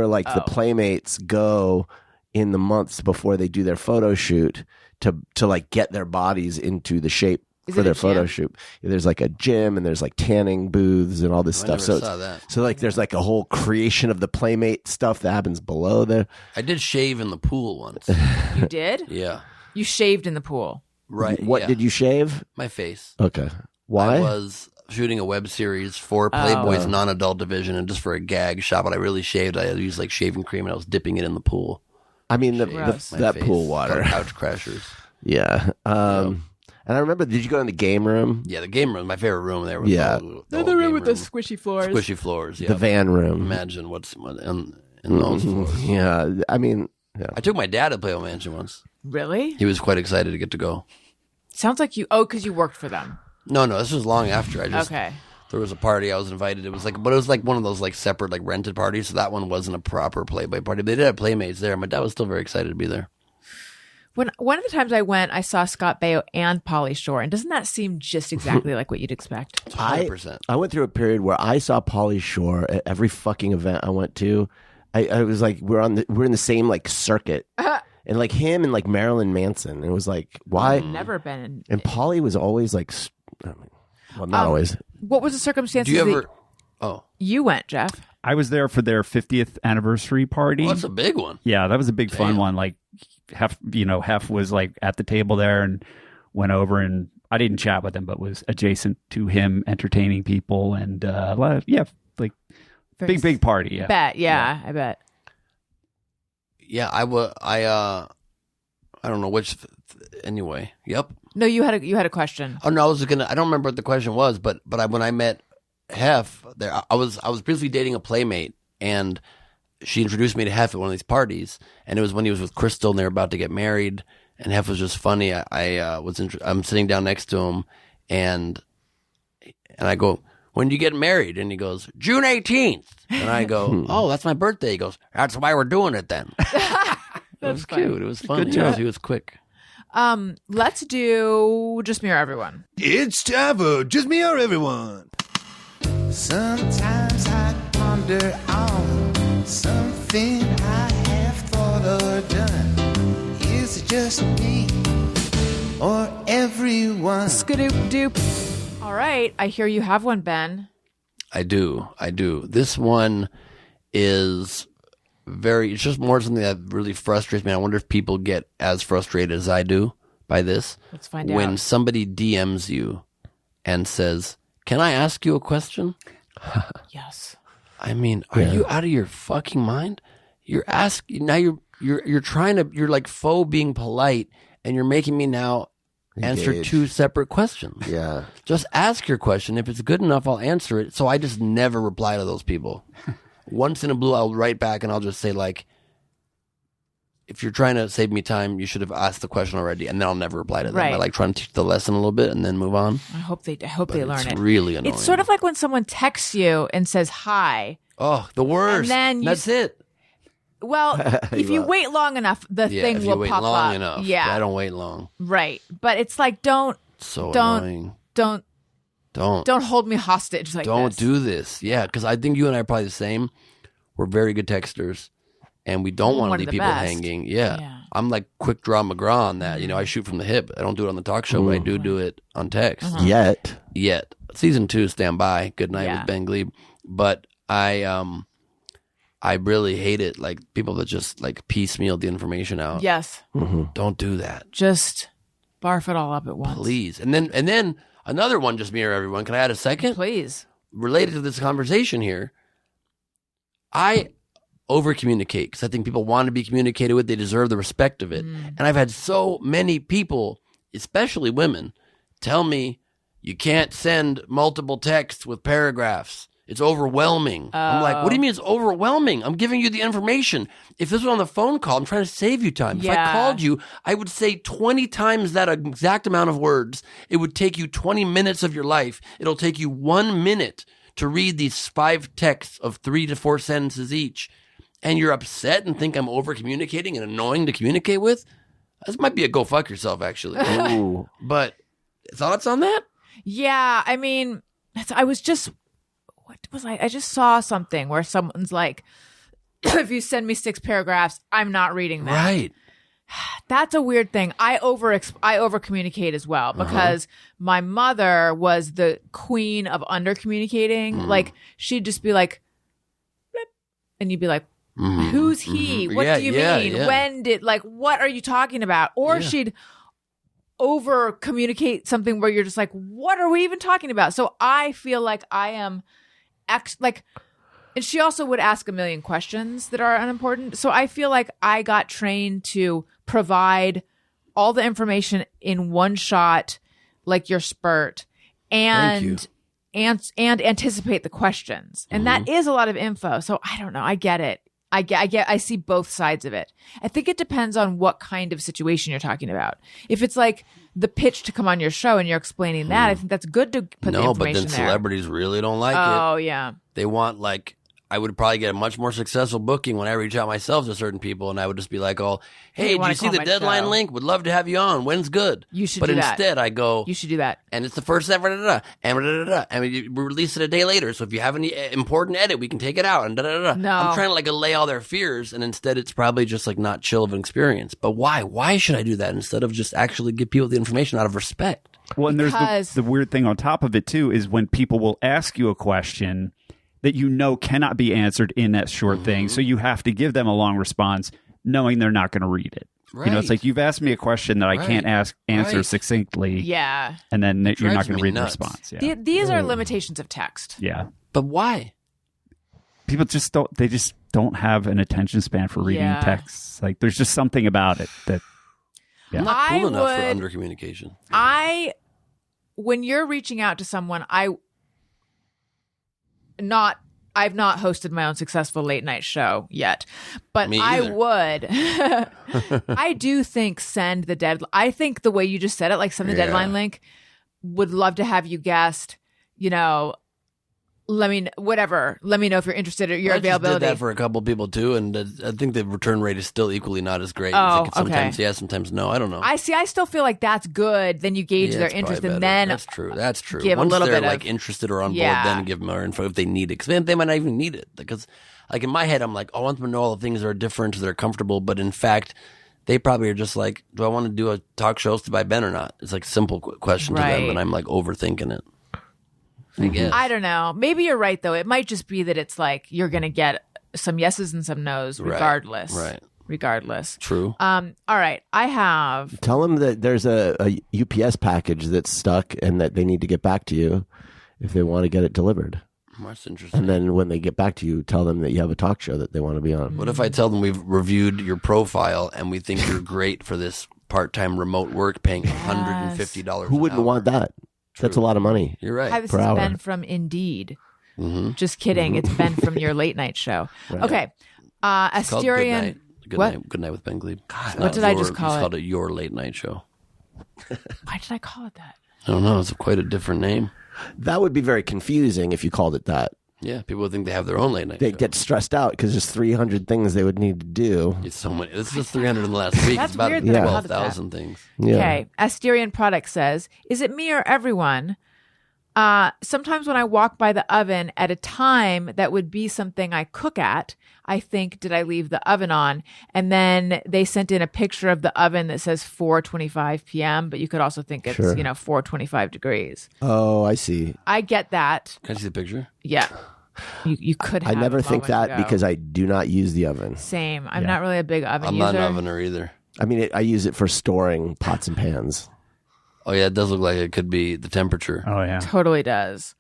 like the Playmates go in the months before they do their photo shoot to like get their bodies into the shape for their photo shoot. There's like a gym, and there's like tanning booths and all this I stuff. never So saw that. so like there's like a whole creation of the Playmate stuff that happens below there. I did shave in the pool once. You did? Yeah. You shaved in the pool. Right. What yeah. did you shave? My face. Okay. Why? I was shooting a web series for Playboy's non-adult division, and just for a gag shot, but I really shaved. I used like shaving cream, and I was dipping it in the pool. I mean, Gross. My that face. pool water. Couch crashers. Yeah. And I remember, did you go in the game room? Yeah, the game room, my favorite room there. Was Yeah. The room with the squishy floors. squishy floors. Yeah. The van room. Imagine what's in those floors. Yeah. I mean, yeah. I took my dad to Playboy Mansion once. Really? He was quite excited to get to go. Sounds like you. Oh, because you worked for them. No, this was long after. I just Okay. there was a party I was invited. It was like one of those like separate like rented parties. So that one wasn't a proper Playboy party. They did have Playmates there. My dad was still very excited to be there. When one of the times I went, I saw Scott Baio and Pauly Shore, and doesn't that seem just exactly like what you'd expect? 100%. I went through a period where I saw Pauly Shore at every fucking event I went to. I was like, we're in the same like circuit, and like him and like Marilyn Manson. It was like, why? Never been in. And Pauly was always like, well, not always. What was the circumstances? Do you ever? that Oh, you went, Jeff? I was there for their 50th anniversary party. well, that's a big one. Yeah, that was a big fun one. Like Hef was like at the table there and went over, and I didn't chat with him, but was adjacent to him, entertaining people, and like big party. Yeah, I bet. Yeah, I don't know which. Anyway, yep. No, you had a question. Oh no, I don't remember what the question was, but when I met Hef, there I was briefly dating a playmate, and she introduced me to Hef at one of these parties, and it was when he was with Crystal, and they were about to get married, and Hef was just funny. I'm sitting down next to him, and I go, "When do you get married?" And he goes, "June 18th." And I go, "Oh, that's my birthday." He goes, "That's why we're doing it then." It was cute. It was funny. He was quick. Let's do Just Me or Everyone. It's time for Just Me or Everyone. Sometimes I ponder on something I have thought or done. Is it just me or everyone? Skadoop doop. All right, I hear you have one, Ben. I do. This one is it's just more something that really frustrates me. I wonder if people get as frustrated as I do by this. Let's find out. When somebody DMs you and says, "Can I ask you a question?" Yes. I mean, are you out of your fucking mind? You're asking now. You're trying to. You're like faux being polite, and you're making me now answer Engage. two separate questions. Yeah. Just ask your question. If it's good enough, I'll answer it. So I just never reply to those people. Once in a blue, I'll write back and I'll just say like, if you're trying to save me time, you should have asked the question already, and then I'll never reply to them. Right. I like trying to teach the lesson a little bit and then move on. I hope they learn It's it. really annoying. It's sort of like when someone texts you and says hi. Oh, the worst. And then That's it. Well, if you wait long enough, the Yeah, thing if will you wait pop long up. enough. Yeah, I don't wait long. right. But it's like don't Annoying. don't Don't hold me hostage like Don't this. do this. Yeah, because I think you and I are probably the same. We're very good texters, and we don't want One to of leave the people best. hanging. Yeah. Yeah. I'm like quick draw McGraw on that. You know, I shoot from the hip. I don't do it on the talk show, but I do it on text. Yet. Season 2, stand by. Good night Yeah. with Ben Gleib. But I really hate it. Like people that just like piecemeal the information out. Yes, Don't do that, just barf it all up at once, please. And then another one, just mirror everyone. Can I add a second? please. Related to this conversation here, I over communicate because I think people want to be communicated with. They deserve the respect of it. And I've had so many people, especially women, tell me you can't send multiple texts with paragraphs. It's overwhelming. I'm like, what do you mean it's overwhelming? I'm giving you the information. If this was on the phone call, I'm trying to save you time. If Yeah. I called you, I would say 20 times that exact amount of words. It would take you 20 minutes of your life. It'll take you 1 minute to read these 5 texts of 3 to 4 sentences each. And you're upset and think I'm over communicating and annoying to communicate with? This might be a go fuck yourself, actually. Ooh. But thoughts on that? Yeah, I mean, what was I just saw something where someone's like, if you send me 6 paragraphs, I'm not reading that. Right. That's a weird thing. I over communicate as well because my mother was the queen of under communicating. Like she'd just be like, blip, and you'd be like, who's he? What Yeah, do you yeah, mean? yeah. When did, like, what are you talking about? Or she'd over communicate something where you're just like, what are we even talking about? So I feel like I am and she also would ask a million questions that are unimportant. So I feel like I got trained to provide all the information in one shot, like your spurt, and anticipate the questions. And that is a lot of info. So I don't know. I get it. I see both sides of it. I think it depends on what kind of situation you're talking about. If it's like the pitch to come on your show and you're explaining that, I think that's good to put the No, information but then there. celebrities really don't like it. Oh, yeah. They want like I would probably get a much more successful booking when I reach out myself to certain people, and I would just be like, "Oh, hey, do wanna you see call the my deadline show?" link? Would love to have you on. When's good?" You should But do that. instead, I go, You should do that. and it's the first ever, and we release it a day later. So if you have any important edit, we can take it out. And No. I'm trying to like allay all their fears, and instead, it's probably just like not chill of an experience. But why? Why should I do that instead of just actually give people the information out of respect? Well, and Because- there's the weird thing on top of it, too, is when people will ask you a question that you know cannot be answered in that short thing. So you have to give them a long response knowing they're not going to read it. You know, it's Right. like you've asked me a question that I can't answer Right. succinctly. Yeah. And then you're drives not going to me read nuts. the response. Yeah. These are limitations of text. Yeah. But why? People just don't have an attention span for reading Yeah. texts. Like there's just something about it that I'm not cool I enough for would- under communication. When you're reaching out to someone, I've not hosted my own successful late night show yet, but Me I either. would. I do think send the deadline. I think the way you just said it, like send the deadline link, would love to have you guest, let me know if you're interested or your I just availability. did that for a couple people too, and I think the return rate is still equally not as great. Oh, It's like sometimes okay. yes, sometimes no. I don't know. I still feel like that's good. Then you gauge Yeah, their it's probably interest, and better. then that's true. That's true. give a Once little they're bit like of- interested or on board, Yeah. then give them more info if they need it. Because they might not even need it. Because like in my head, I'm like, I want them to know all the things that are different, so they're comfortable. But in fact, they probably are just like, do I want to do a talk show hosted by Ben or not? It's like a simple question to Right. them, and I'm like overthinking it. I guess. I don't know. Maybe you're right though. It might just be that it's like you're gonna get some yeses and some nos Right. regardless. Right. Regardless. True. All right. I have. Tell them that there's a UPS package that's stuck and that they need to get back to you if they want to get it delivered. That's interesting. And then when they get back to you, tell them that you have a talk show that they want to be on. What if I tell them we've reviewed your profile and we think you're great for this part-time remote work paying $150 Who wouldn't an hour? want that? That's a lot of money. You're right. Hi, this per is hour. Ben from Indeed. Mm-hmm. Just kidding. It's Ben from your late night show. Okay. It's called Asterian. Good Night. What? Good night with Ben Gleib. It's what not did I just call It's it? called Your Late Night Show. Why did I call it that? I don't know. It's quite a different name. That would be very confusing if you called it that. Yeah, people would think they have their own late night They'd show. get stressed out because there's 300 things they would need to do. It's so many. This is 300 in the last week. That's it's about weird that I called it 12,000 things. Yeah. Okay. Asterian Product says, is it me or everyone? Sometimes when I walk by the oven at a time that would be something I cook at, I think, did I leave the oven on? And then they sent in a picture of the oven that says 4:25 p.m., but you could also think it's, Sure. 4:25 degrees. Oh, I see. I get that. Can I see the picture? Yeah. You could I have never a think moment that ago. because I do not use the oven. Same. I'm not really a big oven I'm user. not an ovener either. I mean, I use it for storing pots and pans. Oh, yeah, it does look like it could be the temperature. Oh yeah. Totally does.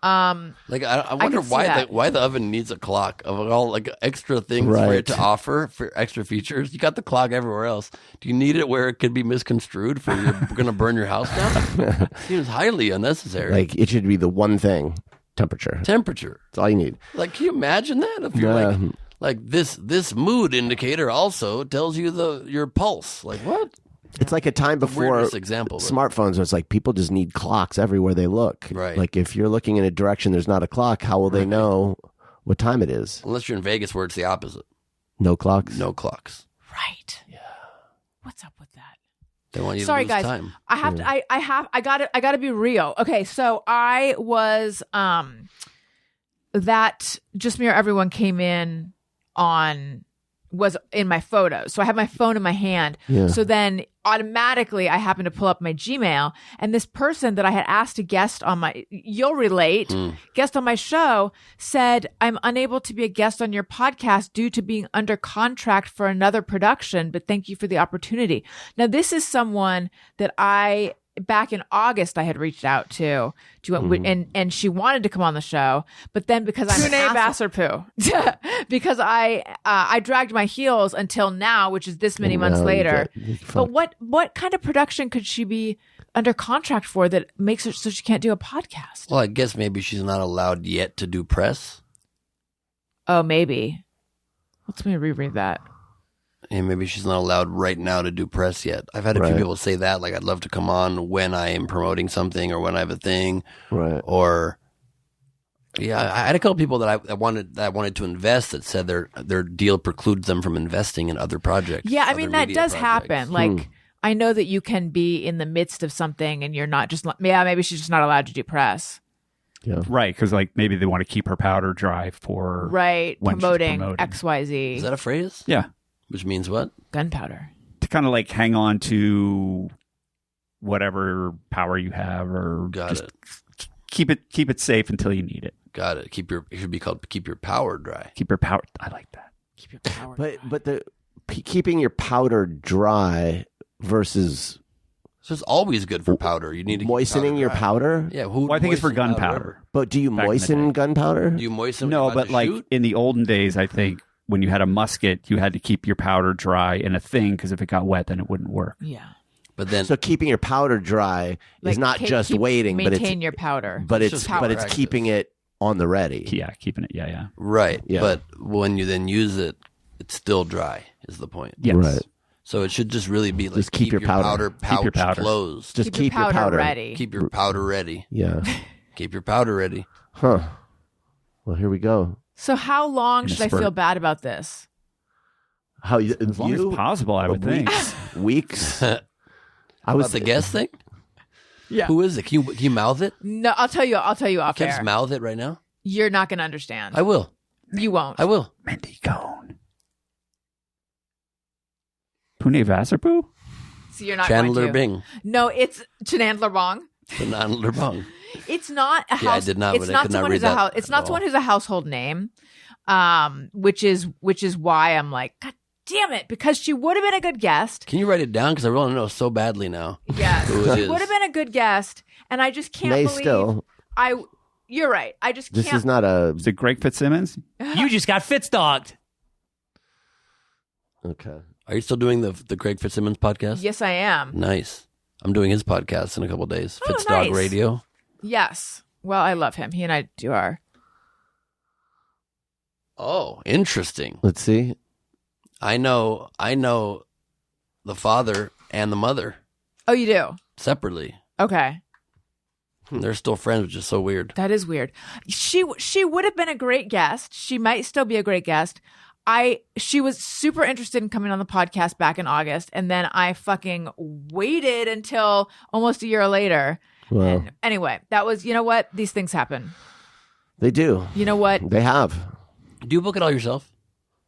Like I wonder can see why that. why the oven needs a clock of all like extra things for Right. it to offer for extra features. You got the clock everywhere else. Do you need it where it could be misconstrued for you're going to burn your house down? Seems highly unnecessary. Like, it should be the one thing, temperature. Temperature. That's all you need. Like, can you imagine that? If you're Yeah. like this mood indicator also tells you your pulse. Like what? It's like a time before Weirdest example. but- smartphones where it's like people just need clocks everywhere they look. Right. Like, if you're looking in a direction there's not a clock, how will they know what time it is? Unless you're in Vegas where it's the opposite. No clocks? No clocks. Right. Yeah. What's up with that? They want you Sorry, to lose guys. time. I have to. I got to be real. Okay, so I was that Just Me or Everyone came in on was in my photos. So I have my phone in my hand. Yeah. So then automatically I happened to pull up my Gmail, and this person that I had asked to guest on my you'll relate guest on my show said, I'm unable to be a guest on your podcast due to being under contract for another production, but thank you for the opportunity. Now this is someone that back in August I had reached out to and she wanted to come on the show, but then because I'm an asshole, because I dragged my heels until now, which is this many months No, you later. get- But what kind of production could she be under contract for that makes it so she can't do a podcast? Well, I guess maybe she's not allowed yet to do press. Oh, maybe. Let me reread that. And maybe she's not allowed right now to do press yet. I've had a few people say that, like, I'd love to come on when I am promoting something or when I have a thing. Right. Or, yeah, I had a couple people that I wanted to invest that said their deal precludes them from investing in other projects. Yeah, I other mean, that media does projects. happen. Like, I know that you can be in the midst of something and you're not just, maybe she's just not allowed to do press. Yeah. Right, because like maybe they want to keep her powder dry for Right, when she's promoting promoting. XYZ. Is that a phrase? Yeah, Which means what? Gunpowder. to kind of like hang on to whatever power you have, or Got just it. keep it safe until you need it. Got it. It should be called keep your power dry. Keep your power. I like that. Keep your power. But the keeping your powder dry versus So it's always good for powder. You need to keep moistening your dry. powder. Yeah. Who Well, I think it's for moistens gunpowder. But do you Back in the moisten day. gunpowder? Do you moisten? when No, you're about but to like shoot? in the olden days, I think when you had a musket, you had to keep your powder dry in a thing because if it got wet, then it wouldn't work. Yeah. But then So keeping your powder dry Like, is not just waiting, but maintain it's your powder. but It's it's just but it's practice. keeping it on the ready. Yeah, keeping it. Yeah. right. Yeah. But when you then use it, it's still dry. Is the point? Yes. Right. So it should just really be like Just keep your powder. pouch Keep your powder. closed. Just keep your powder ready. Keep your powder ready. Yeah. Keep your powder ready. Huh. Well, here we go. So how long In a should I spurt. feel bad about this? How you? As long as possible, I would think. Weeks. I About was the guest thing? Yeah. Who is it? Can you mouth it? No, I'll tell you off Can I air. just mouth it right now? You're not going to understand. I will. You won't. I will. Mindy Cone. Pune Vasserpoo? So you're not Chandler going to. Bing. No, it's Chandler Bong. Chandler Bong. It's not a house. Yeah, I did not- It's I not could not someone read who's a that house. It's at not all. someone who's a household name. Which is why I'm like, God damn it, because she would have been a good guest. Can you write it down? Because I want to know so badly now. Yes, Who it she is. would have been a good guest, and I just can't May believe still. You're right. I just This can't. is not a. Is it Greg Fitzsimmons? You just got Fitz-dogged. Okay. Are you still doing the Craig Fitzsimmons podcast? Yes, I am. Nice. I'm doing his podcast in a couple days. Oh, Fitzdog nice. Radio. Yes. Well, I love him. He and I do our. Oh, interesting. Let's see. I know the father and the mother Oh, you do? separately. Okay. And they're still friends, which is so weird. That is weird. She would have been a great guest. She might still be a great guest. She was super interested in coming on the podcast back in August, and then I fucking waited until almost a year later. Well, And anyway, that was, you know what? These things happen. they do. You know what? They have. Do you book it all yourself?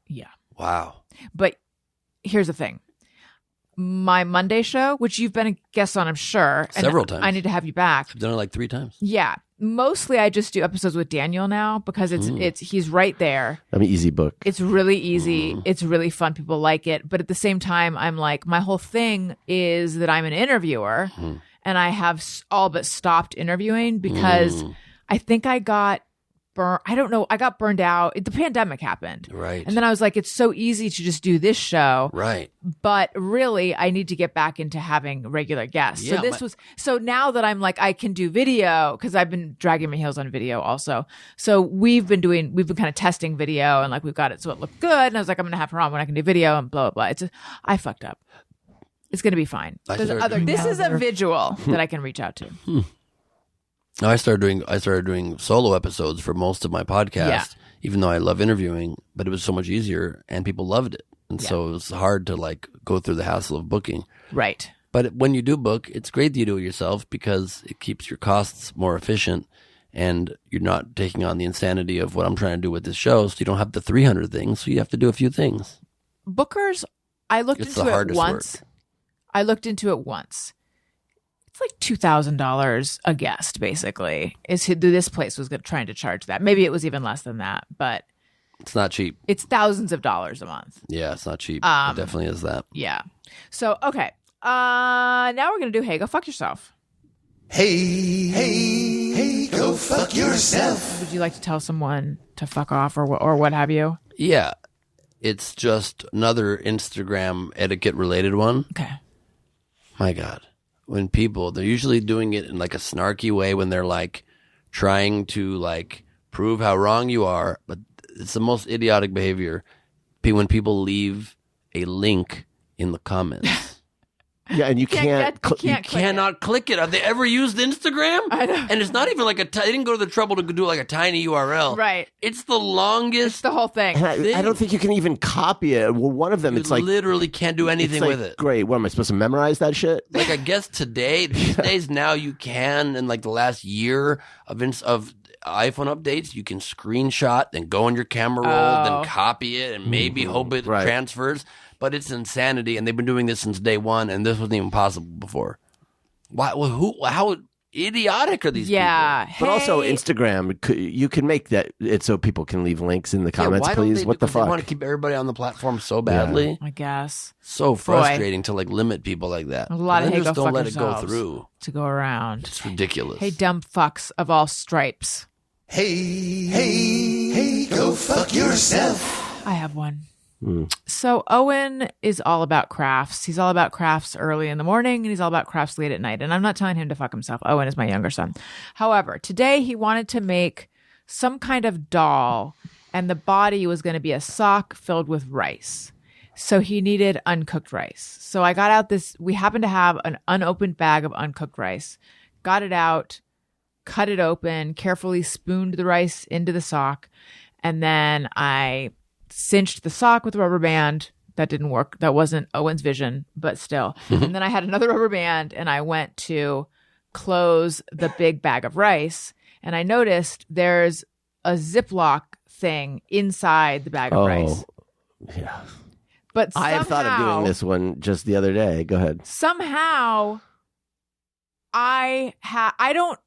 Yeah. Wow. But here's the thing. My Monday show, which you've been a guest on, I'm sure. and Several times. I need to have you back. I've done it like 3 times. Yeah. Mostly I just do episodes with Daniel now because he's right there. I'm an easy book. It's really easy. It's really fun. People like it. But at the same time, I'm like, my whole thing is that I'm an interviewer and I have all but stopped interviewing because I think I got burned. I don't know. I got burned out. The pandemic happened. Right. And then I was like, it's so easy to just do this show. Right. But really, I need to get back into having regular guests. Yeah, So now that I'm like, I can do video because I've been dragging my heels on video also. So we've been kind of testing video and like we've got it so it looked good. And I was like, I'm going to have her on when I can do video and blah, blah, blah. I fucked up. It's going to be fine. This is a visual that I can reach out to. No, I started doing solo episodes for most of my podcast, Yeah. even though I love interviewing, but it was so much easier and people loved it. And so it was hard to like go through the hassle of booking. Right. But when you do book, it's great that you do it yourself because it keeps your costs more efficient and you're not taking on the insanity of what I'm trying to do with this show. So you don't have the 300 things. So you have to do a few things. Bookers, I looked It's into the it hardest once. work. I looked into it once. It's like $2,000 a guest, basically. This place was trying to charge that. Maybe it was even less than that, but It's not cheap. it's thousands of dollars a month. Yeah, it's not cheap. It definitely is that. Yeah. So, okay. Now we're going to do Hey, Go Fuck Yourself. Hey, go fuck yourself. Would you like to tell someone to fuck off or what have you? Yeah. It's just another Instagram etiquette related one. Okay. My God. When people, they're usually doing it in like a snarky way when they're like trying to like prove how wrong you are, but it's the most idiotic behavior. when people leave a link in the comments. Yeah, and you Can't You cannot click it. Have they ever used Instagram? I know. And it's not even like they didn't go to the trouble to do like a tiny URL. Right. It's the longest. It's the whole thing. And I don't think you can even copy it. Well, one of them, You it's like literally can't do anything it's like, with it. Great. What am I supposed to memorize that shit? Like I guess these days now you can, in like the last year of iPhone updates, you can screenshot, then go on your camera roll, then copy it, and maybe hope it transfers. But it's insanity, and they've been doing this since day one, and this wasn't even possible before. Why? How idiotic are these people? But also Instagram, you can make that it so people can leave links in the comments, why don't please. they, What the fuck? They want to keep everybody on the platform so badly. I guess. So frustrating to like limit people like that. A lot of Then hate just go don't fuck let it go yourselves through. to go around. It's ridiculous. Hey, dumb fucks of all stripes. Hey, go fuck yourself. I have one. So Owen is all about crafts. He's all about crafts early in the morning, and he's all about crafts late at night. And I'm not telling him to fuck himself. Owen is my younger son. However, today he wanted to make some kind of doll, and the body was going to be a sock filled with rice. So he needed uncooked rice. So I got out we happened to have an unopened bag of uncooked rice, got it out, cut it open, carefully spooned the rice into the sock, and then I cinched the sock with a rubber band. That didn't work. That wasn't Owen's vision, but still. And then I had another rubber band, and I went to close the big bag of rice, and I noticed there's a Ziploc thing inside the bag of rice. Yeah. But somehow, I have thought of doing this one just the other day. Go ahead. Somehow, I don't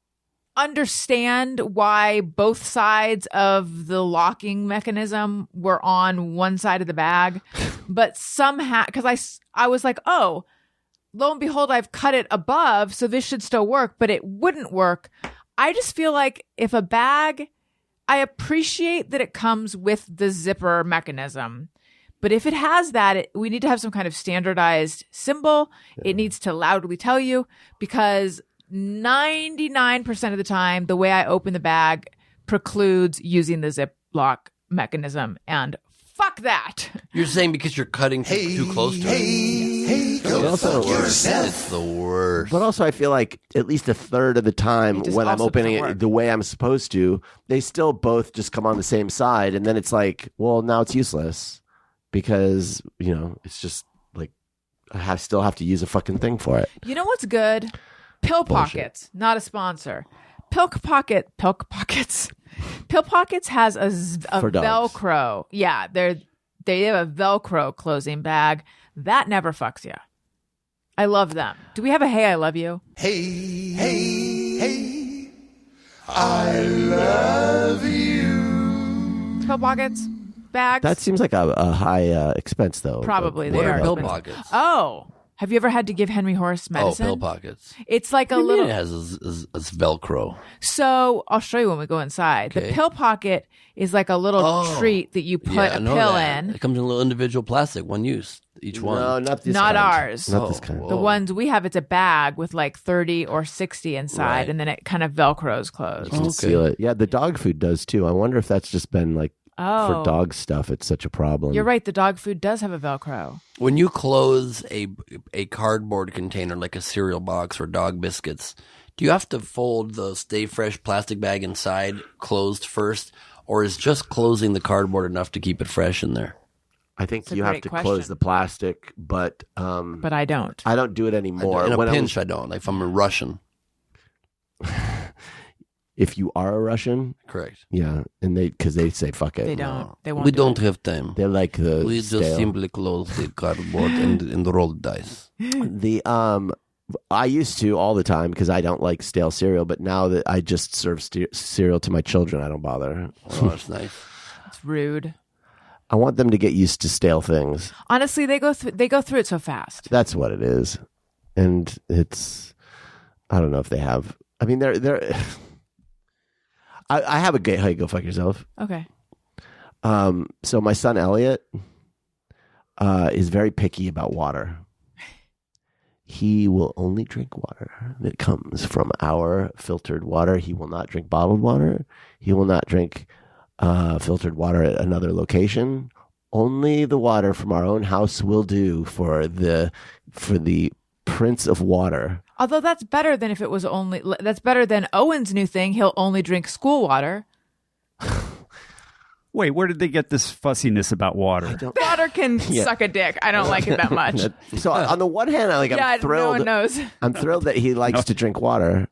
understand why both sides of the locking mechanism were on one side of the bag, but somehow, because I was like, oh, lo and behold, I've cut it above, so this should still work, but it wouldn't work. I just feel like if a bag, I appreciate that it comes with the zipper mechanism, but if it has that, we need to have some kind of standardized symbol. Yeah. It needs to loudly tell you, because 99% of the time, the way I open the bag precludes using the Ziploc mechanism, and fuck that. You're saying because you're cutting too close to it? Hey, go fuck yourself. It's the worst. But also, I feel like at least a third of the time when I'm opening it the way I'm supposed to, they still both just come on the same side, and then it's like, well, now it's useless because, it's just like I still have to use a fucking thing for it. You know what's good? Pill Pockets, not a sponsor. Pill Pockets has a Velcro. Yeah, they have a Velcro closing bag that never fucks you. I love them. Do we have a hey, I love you? Hey, I love you. Pill Pockets bags. That seems like a high expense, though. Probably What they are are Pill expensive. Pockets? Oh. Have you ever had to give Henry Horse medicine? Oh, Pill Pockets. It's like a What do you little. mean it has Velcro. So I'll show you when we go inside. Okay. The Pill Pocket is like a little treat that you put a pill in. It comes in a little individual plastic, one use, each one. No, not this Not kind. ours. Not this kind. The ones we have, it's a bag with like 30 or 60 inside, Right. and then it kind of Velcros closed. You can seal it. Yeah, the dog food does too. I wonder if that's just been like for dog stuff. It's such a problem. You're right. The dog food does have a Velcro. When you close a cardboard container like a cereal box or dog biscuits, do you have to fold the Stay Fresh plastic bag inside closed first, or is just closing the cardboard enough to keep it fresh in there? I think That's a you have great to question. close the plastic, but I don't. I don't do it anymore. In a When pinch, I don't. Like if I'm a Russian. If you are a Russian, Correct. yeah, and because they say fuck it. They don't. They won't. We do don't it. have time. They like the We just stale. simply close the cardboard and roll the dice. The I used to all the time because I don't like stale cereal, but now that I just serve cereal to my children, I don't bother. Oh, that's nice. It's rude. I want them to get used to stale things. Honestly, they go through it so fast. That's what it is, and it's. I don't know if they have. I mean, they're. I have a great. Hey, go fuck yourself. Okay. So my son Elliot is very picky about water. He will only drink water that comes from our filtered water. He will not drink bottled water. He will not drink filtered water at another location only the water from our own house will do for the Prince of Water. Although that's better than that's better than Owen's new thing. He'll only drink school water. Wait, where did they get this fussiness about water? Water can suck a dick. I don't like it that much. So on the one hand, I'm thrilled. No one knows. I'm thrilled that he likes to drink water.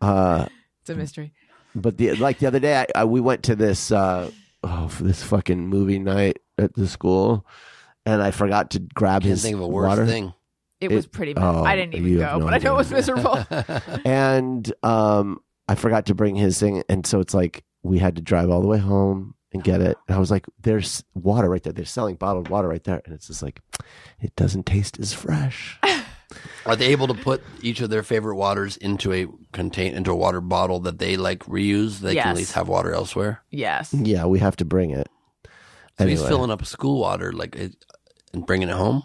It's a mystery. But the other day, we went to this this fucking movie night at the school, and I forgot to grab his think of a worse water. thing. It was pretty bad. I didn't even go, but I know it was miserable. And I forgot to bring his thing, and so it's like we had to drive all the way home and get it. And I was like, "There's water right there. They're selling bottled water right there," and it's just like, it doesn't taste as fresh. Are they able to put each of their favorite waters into a water bottle that they like reuse? They can at least have water elsewhere. Yes. Yeah, we have to bring it. So he's filling up school water and bringing it home.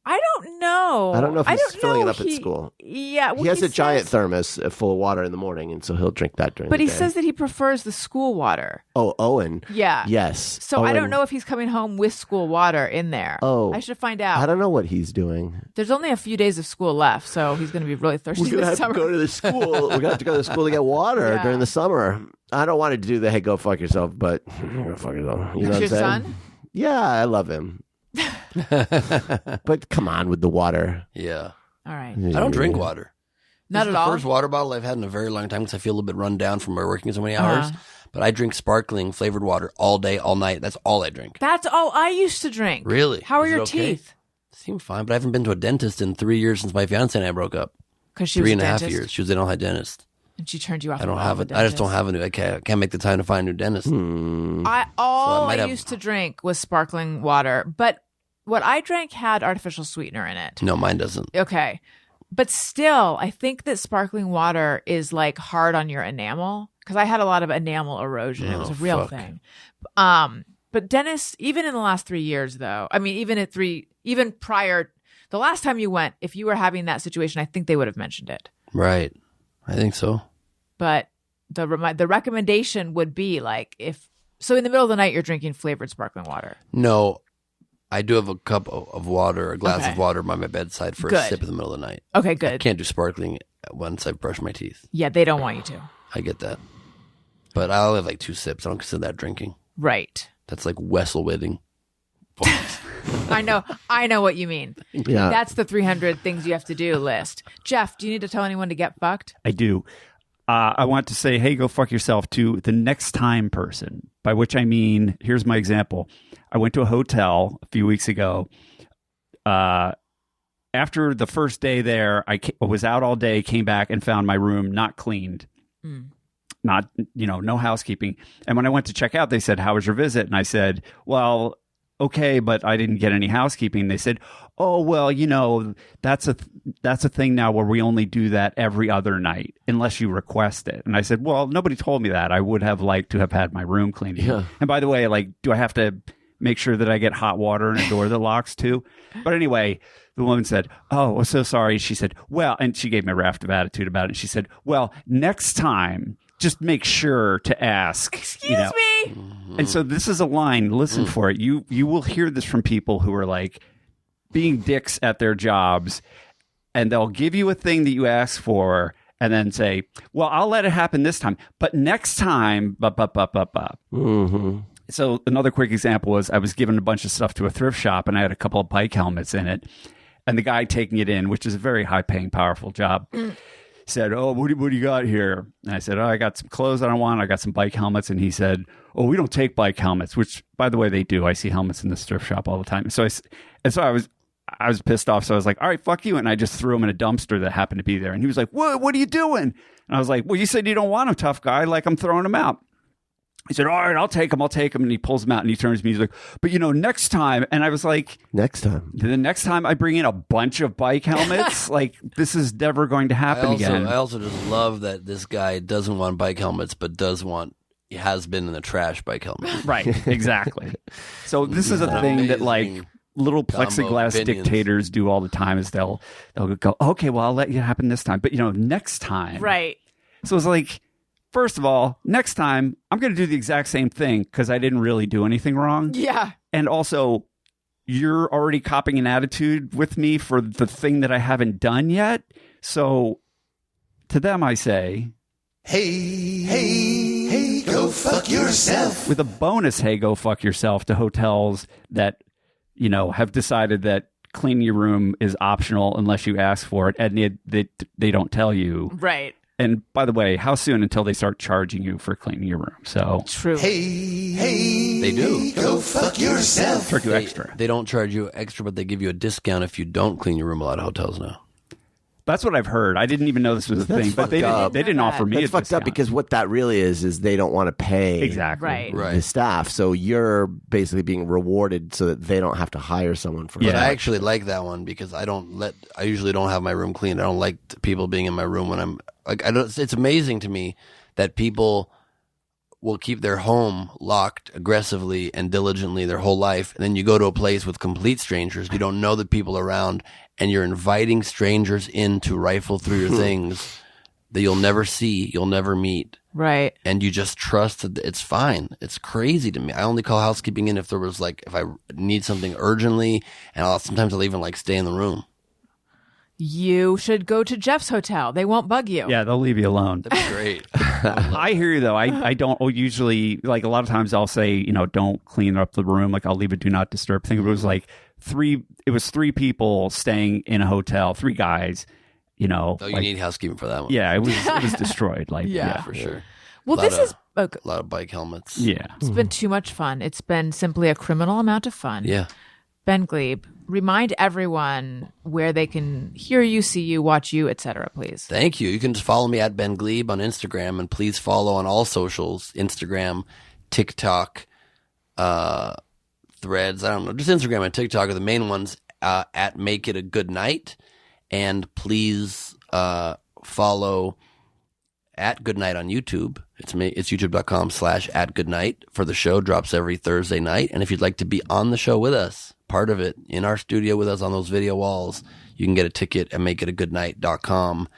I don't know. I don't know if he's filling it up at school. Yeah. Well, he has a giant thermos full of water in the morning, and so he'll drink that during the day. But he says that he prefers the school water. Oh, Owen. Yeah. Yes. So Owen. I don't know if he's coming home with school water in there. Oh. I should find out. I don't know what he's doing. There's only a few days of school left, so he's going to be really thirsty We're going to this have summer. to go to the school. We're going to have to go to the school to get water Yeah. during the summer. I don't want to do the, hey, go fuck yourself, but go fuck yourself. You know what Your I'm saying? son? Yeah, I love him. But come on with the water. Yeah. All right. I don't drink water. Not This is at all? the first water bottle I've had in a very long time because I feel a little bit run down from working so many hours. But I drink sparkling flavored water all day, all night. That's all I drink. That's all I used to drink. Really? How are Is it your okay? teeth? Seem fine, but I haven't been to a dentist in 3 years since my fiance and I broke up. Because she was 3.5 a dentist, years. She was an all dentist. and she turned you off. I don't of have all it. the I just don't dentists. have a new. I can't make the time to find a new dentist. I used to drink was sparkling water, but what I drank had artificial sweetener in it. No, mine doesn't. Okay. But still, I think that sparkling water is like hard on your enamel because I had a lot of enamel erosion. It was a real thing. But dentists, even in the last 3 years, though, I mean, even prior, the last time you went, if you were having that situation, I think they would have mentioned it. Right. I think so. But the recommendation would be like so in the middle of the night, you're drinking flavored sparkling water. No, I do have a cup of water, a glass Okay. of water by my bedside for a Good. sip in the middle of the night. Okay, I good. can't do sparkling once I brush my teeth. Yeah, they don't want you to. I get that. But I'll have like 2 sips. I don't consider that drinking. Right. That's like Wesselwitting. I know what you mean. Yeah. That's the 300 things you have to do list. Jeff, do you need to tell anyone to get fucked? I do. I want to say, hey, go fuck yourself to the next time person, by which I mean, here's my example. I went to a hotel a few weeks ago. After the first day there, I was out all day, came back and found my room not cleaned. Not, no housekeeping. And when I went to check out, they said, how was your visit? And I said, well, okay, but I didn't get any housekeeping. They said, oh, well, that's a thing now where we only do that every other night unless you request it. And I said, well, nobody told me that. I would have liked to have had my room cleaned. Yeah. And by the way, do I have to make sure that I get hot water and a door that locks too? But anyway, the woman said, oh, I'm so sorry. She said, well, and she gave me a raft of attitude about it. And she said, well, next time, just make sure to ask. Excuse me. And so this is a line. Listen for it. You will hear this from people who are like being dicks at their jobs, and they'll give you a thing that you ask for, and then say, "Well, I'll let it happen this time, but next time." So another quick example was I was given a bunch of stuff to a thrift shop, and I had a couple of bike helmets in it, and the guy taking it in, which is a very high-paying, powerful job. Said, oh, what do you got here? And I said, oh, I got some clothes I don't want. I got some bike helmets. And he said, oh, we don't take bike helmets, which, by the way, they do. I see helmets in the thrift shop all the time. So I was pissed off. So I was like, all right, fuck you. And I just threw him in a dumpster that happened to be there. And he was like, what are you doing? And I was like, well, you said you don't want him, tough guy. Like, I'm throwing him out. He said, all right, I'll take him. And he pulls him out and he turns to me. He's like, but next time. And I was like, Next time. the next time I bring in a bunch of bike helmets, like this is never going to happen again. I also just love that this guy doesn't want bike helmets, but he has been in the trash bike helmet. Right, exactly. So this is a thing that like Amazing little combo plexiglass opinions. dictators do all the time is they'll go, okay, well, I'll let you happen this time. But next time. Right. So it's like, First of all, next time I'm going to do the exact same thing because I didn't really do anything wrong. Yeah. And also, you're already copying an attitude with me for the thing that I haven't done yet. So to them, I say, hey, go fuck yourself. with a bonus, hey, go fuck yourself to hotels that, have decided that cleaning your room is optional unless you ask for it. And they don't tell you. Right. And by the way, how soon until they start charging you for cleaning your room? So True. Hey, They do. go fuck yourself. charge you extra. They don't charge you extra, but they give you a discount if you don't clean your room. A lot of hotels now. That's what I've heard. I didn't even know this was a thing, but they fucked up. didn't offer me That's a fucked discount. up because what that really is they don't want to pay Exactly. Right. the staff. So you're basically being rewarded so that they don't have to hire someone for But it. I actually like that one because I usually don't have my room cleaned. I don't like people being in my room when I'm like, it's amazing to me that people will keep their home locked aggressively and diligently their whole life. And then you go to a place with complete strangers. You don't know the people around and you're inviting strangers in to rifle through your things that you'll never see, you'll never meet. Right. And you just trust that it's fine. It's crazy to me. I only call housekeeping in if there was if I need something urgently, and sometimes I'll even stay in the room. You should go to Jeff's hotel. They won't bug you. Yeah, they'll leave you alone. That'd be great. I hear you though. I don't usually a lot of times I'll say, don't clean up the room. I'll leave a do not disturb thing. It was three people staying in a hotel, 3 guys, Oh, you need housekeeping for that one. Yeah, it was destroyed. Yeah. For sure. Well, Lot this of- is okay. A lot of bike helmets. Yeah. It's been too much fun. It's been simply a criminal amount of fun. Yeah. Ben Gleib, remind everyone where they can hear you, see you, watch you, etc., please. Thank you. You can just follow me at Ben Gleib on Instagram, and please follow on all socials, Instagram, TikTok, Threads. I don't know. Just Instagram and TikTok are the main ones, at Make It a Good Night. And please follow at Good Night on YouTube. It's youtube.com/@goodnight for the show. Drops every Thursday night. And if you'd like to be on the show with us, part of it, in our studio with us on those video walls, you can get a ticket at makeitagoodnight.com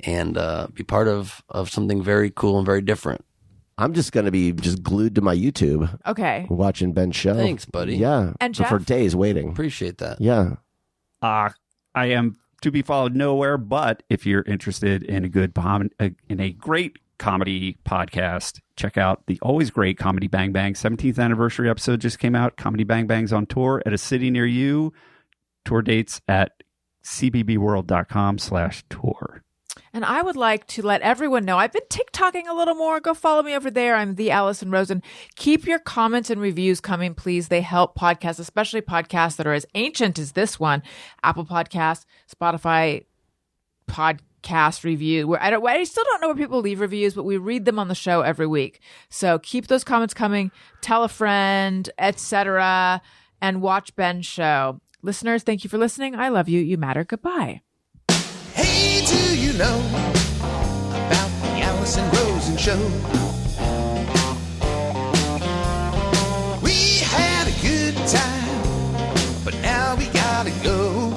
and be part of something very cool and very different. I'm just going to be just glued to my YouTube Okay. watching Ben's show. Thanks, buddy. Yeah. And for Jeff? days waiting. Appreciate that. Yeah. I am to be followed nowhere, but if you're interested in a great comedy podcast, check out the always great Comedy Bang Bang 17th anniversary episode just came out. Comedy Bang Bang's on tour at a city near you. Tour dates at cbbworld.com/tour. And I would like to let everyone know I've been TikToking a little more. Go follow me over there. I'm the Allison Rosen. Keep your comments and reviews coming, please. They help podcasts, especially podcasts that are as ancient as this one. Apple Podcasts, Spotify podcast review. I still don't know where people leave reviews, but we read them on the show every week. So keep those comments coming. Tell a friend, etc., and watch Ben's show. Listeners, thank you for listening. I love you. You matter. Goodbye. Hey, do you know about the Allison Rosen show? We had a good time, but now we gotta go.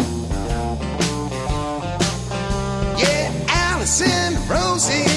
Yeah, Allison Rosen